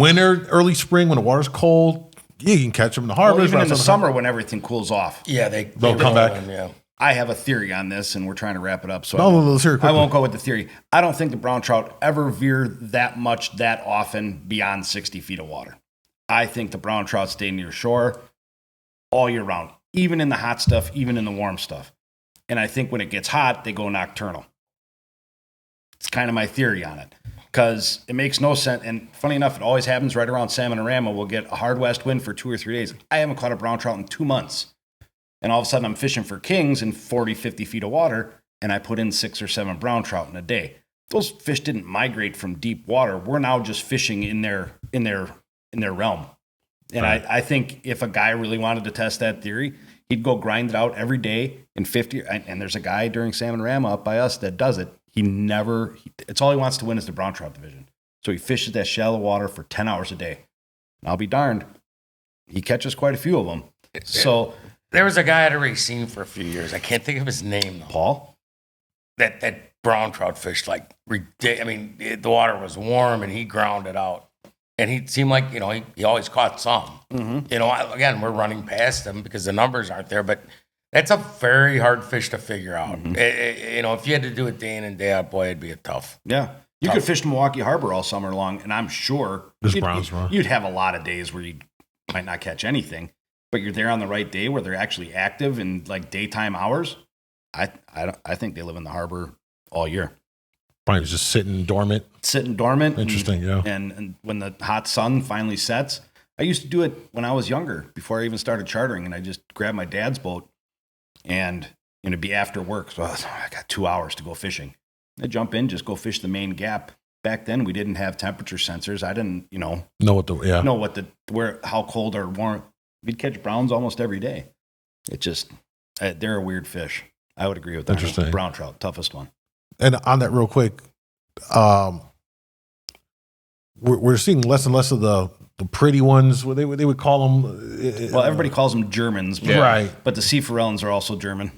Winter, early spring, when the water's cold, you can catch them in the harbor. Well, even in the summer when everything cools off. Yeah, they'll come back. Yeah. I have a theory on this, and we're trying to wrap it up. So let's hear it I quickly. won't go with the theory. I don't think the brown trout ever veer that much that often beyond 60 feet of water. I think the brown trout stay near shore all year round, even in the hot stuff, even in the warm stuff. And I think when it gets hot, they go nocturnal. It's kind of my theory on it because it makes no sense. And funny enough, it always happens right around Salmon and Rama. We'll get a hard west wind for 2 or 3 days. I haven't caught a brown trout in 2 months. And all of a sudden I'm fishing for kings in 40, 50 feet of water, and I put in 6 or 7 brown trout in a day. Those fish didn't migrate from deep water. We're now just fishing in their realm. And I think if a guy really wanted to test that theory, he'd go grind it out every day in 50. And there's a guy during Salmon Rama up by us that does it. It's all he wants to win is the brown trout division. So he fishes that shallow water for 10 hours a day. And I'll be darned, he catches quite a few of them. So there was a guy at a Racine for a few years. I can't think of his name though. Paul, that brown trout fished like ridiculous. I mean, the water was warm and he ground it out. And he seemed like, he always caught some. Mm-hmm. Again, we're running past him because the numbers aren't there, but that's a very hard fish to figure out. Mm-hmm. If you had to do it day in and day out, boy, it'd be a tough. Yeah. You could fish Milwaukee Harbor all summer long, and I'm sure you'd have a lot of days where you might not catch anything, but you're there on the right day where they're actually active in like daytime hours. I think they live in the harbor all year. Probably just sitting dormant. Interesting, yeah. And when the hot sun finally sets, I used to do it when I was younger, before I even started chartering, and I just grabbed my dad's boat and it'd be after work. So I got 2 hours to go fishing. I jump in, just go fish the main gap. Back then we didn't have temperature sensors. I didn't, know how cold or warm. We'd catch browns almost every day. It just, they're a weird fish. I would agree with that. Interesting. Brown trout, toughest one. And on that real quick, we're seeing less and less of the pretty ones. What they would call them. Well, everybody calls them Germans, but, right? But the sea forellens are also German.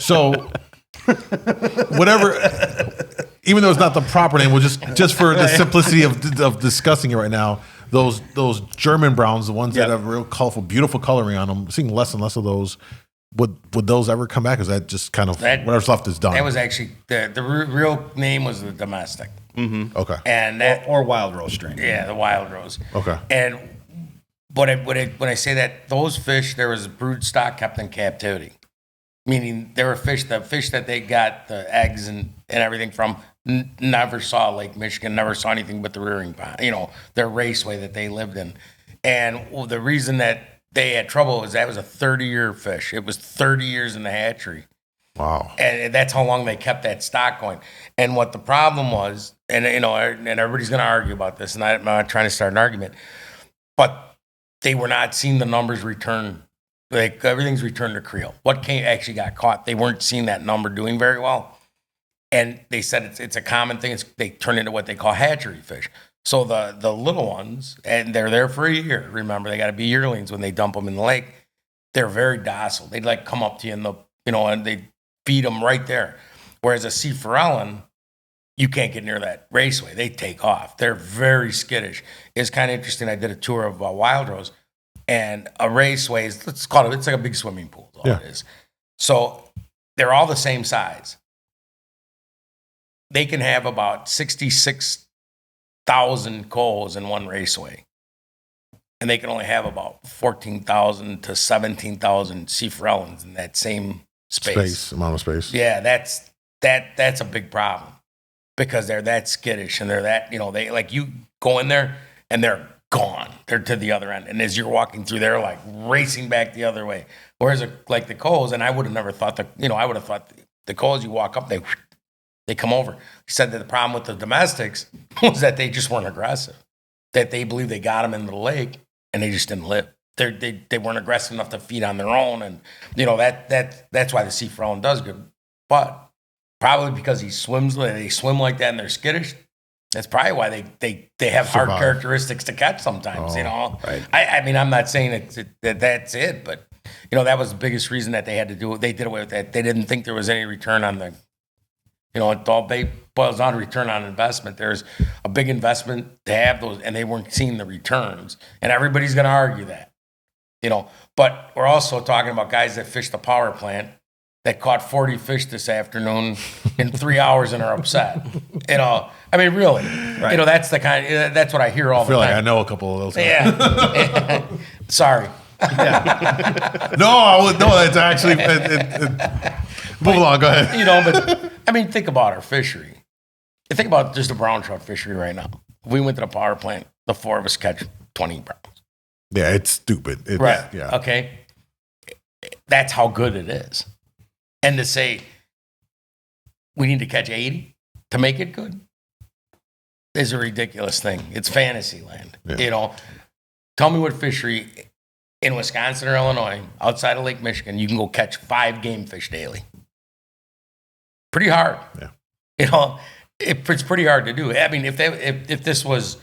So whatever, even though it's not the proper name, we'll just for the simplicity of discussing it right now. Those German browns, the ones that have real colorful, beautiful coloring on them, we're seeing less and less of those. Would those ever come back? Is that just kind of whatever's left is done? That was actually the real name was the domestic. Mm-hmm. Okay. And that or wild rose strain. Yeah, the wild rose. Okay. And when I say that, those fish, there was a brood stock kept in captivity, meaning there were the fish that they got the eggs and everything from never saw Lake Michigan, never saw anything but the rearing pond, their raceway that they lived in. And the reason that they had trouble was that was a 30-year fish. It was 30 years in the hatchery. Wow. And that's how long they kept that stock going. And what the problem was, and everybody's going to argue about this, and I'm not trying to start an argument, but they were not seeing the numbers return. Like everything's returned to creel. What actually got caught, they weren't seeing that number doing very well. And they said it's a common thing. They turn into what they call hatchery fish. So the little ones, and they're there for a year. Remember, they got to be yearlings when they dump them in the lake. they're very docile. They'd like come up to you and they feed them right there. Whereas a sea forellin, you can't get near that raceway. They take off. They're very skittish. It's kind of interesting. I did a tour of Wild Rose, and a raceway is, let's call it, it's like a big swimming pool. Is all it is. So they're all the same size. They can have about 66,000 coals in one raceway. And they can only have about 14,000 to 17,000 sea forellins in that same amount of space. Yeah, that's a big problem because they're that skittish and they're that, they like you go in there and they're gone. They're to the other end. And as you're walking through, they're like racing back the other way. Whereas like the coals, and I would have never thought I would have thought the coals, you walk up, they come over. He said that the problem with the domestics was that they just weren't aggressive, that they believed they got them into the lake and they just didn't live. They weren't aggressive enough to feed on their own. And, that's why the sea forellin does good. But probably because they swim like that and they're skittish, that's probably why they have hard characteristics to catch sometimes, Right. I mean, I'm not saying that's it, but, that was the biggest reason that they had to do it. They did away with that. They didn't think there was any return on it all boils down to return on investment. There's a big investment to have those, and they weren't seeing the returns. And everybody's going to argue that, But we're also talking about guys that fish the power plant that caught 40 fish this afternoon in 3 hours and are upset. I mean, really, right. That's the that's what I hear all the time. I feel like I know a couple of those guys. Yeah. Sorry. Yeah. No, it's actually. Move along. Go ahead. But I mean, think about our fishery. Think about just the brown trout fishery right now. If we went to the power plant, the four of us catch 20 browns. Yeah, it's stupid. Right. Yeah. Okay. That's how good it is. And to say we need to catch 80 to make it good is a ridiculous thing. It's fantasy land. Yeah. Tell me what fishery in Wisconsin or Illinois, outside of Lake Michigan, you can go catch 5 game fish daily. Pretty hard. Yeah. It's pretty hard to do. I mean, if this was,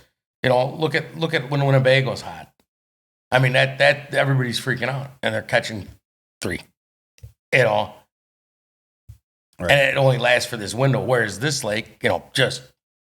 look at when Winnebago's hot. I mean, that everybody's freaking out and they're catching 3. Right. And it only lasts for this window. Whereas this lake, just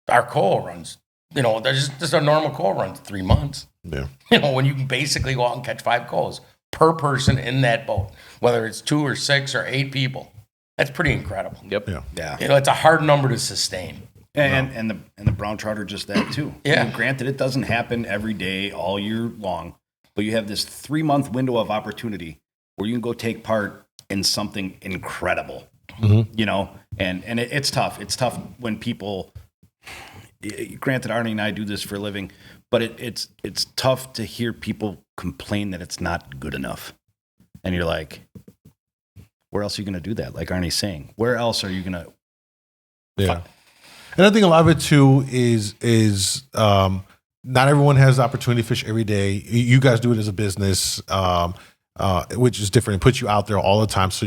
our coal runs, there's just a normal coal runs 3 months. Yeah. When you can basically go out and catch 5 coals per person in that boat, whether it's 2 or 6 or 8 people. That's pretty incredible. Yep. Yeah. It's a hard number to sustain. And the brown trout are just that too. Yeah. I mean, granted, it doesn't happen every day, all year long, but you have this 3-month window of opportunity where you can go take part in something incredible. Mm-hmm. And it's tough. It's tough when people. Granted, Arnie and I do this for a living, but it's tough to hear people complain that it's not good enough, and you're like, where else are you going to do that? Like Arnie's saying, where else are you going to? Yeah. And I think a lot of it too is not everyone has the opportunity to fish every day. You guys do it as a business, which is different. It puts you out there all the time. So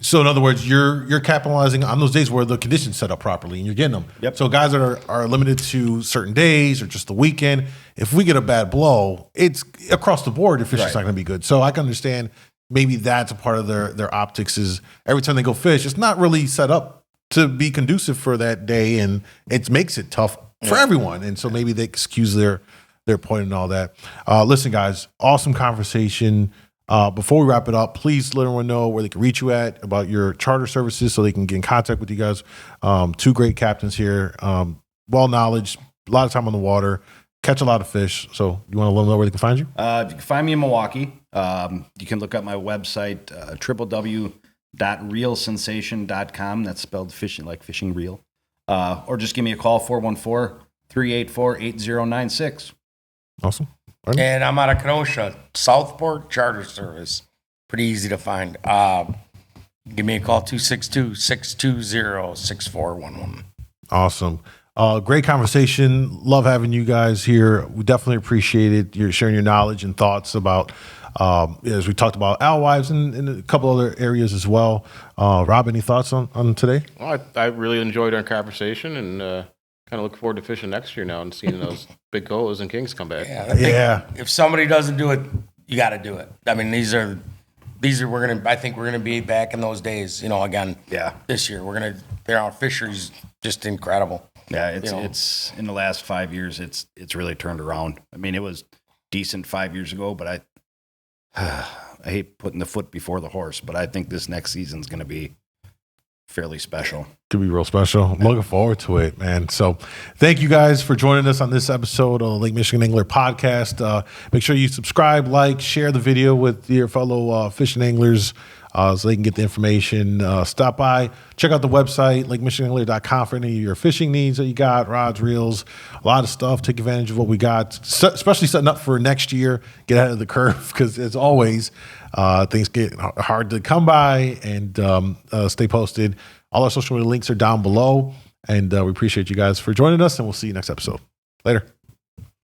so in other words, you're capitalizing on those days where the conditions set up properly and you're getting them. Yep. So guys that are limited to certain days or just the weekend, if we get a bad blow, it's across the board. Your fishing's not going to be good. So I can understand. Maybe that's a part of their optics is every time they go fish, it's not really set up to be conducive for that day, and it makes it tough for everyone. And so maybe they excuse their point and all that. Listen, guys, awesome conversation. Before we wrap it up, please let everyone know where they can reach you at about your charter services so they can get in contact with you guys. 2 great captains here, well knowledge, a lot of time on the water, catch a lot of fish. So you want to let them know where they can find you? You can find me in Milwaukee. You can look up my website, www.reelsensation.com. That's spelled fishing like fishing reel. Or just give me a call, 414-384-8096. Awesome. And I'm out of Kenosha, Southport Charter Service. Pretty easy to find. Give me a call, 262-620-6411. Awesome. Great conversation. Love having you guys here. We definitely appreciate it. You're sharing your knowledge and thoughts about, as we talked about Alewives and a couple other areas as well. Rob, any thoughts on today? Well, I really enjoyed our conversation and kind of look forward to fishing next year now and seeing those big goals and kings come back. Yeah. If somebody doesn't do it you got to do it. I mean, these are I think we're gonna be back in those days, again. Yeah. This year our fishery's just incredible. Yeah, it's in the last 5 years, it's really turned around. I mean, it was decent 5 years ago, but I hate putting the foot before the horse, but I think this next season's going to be fairly special. Could be real special. I'm looking forward to it, man. So thank you guys for joining us on this episode of the Lake Michigan Angler Podcast. Make sure you subscribe, like, share the video with your fellow fishing anglers so they can get the information. Stop by, check out the website, lakemichiganangler.com for any of your fishing needs that you got, rods, reels, a lot of stuff. Take advantage of what we got, especially setting up for next year. Get ahead of the curve because, as always, things get hard to come by, and stay posted. All our social media links are down below, and we appreciate you guys for joining us, and we'll see you next episode. Later.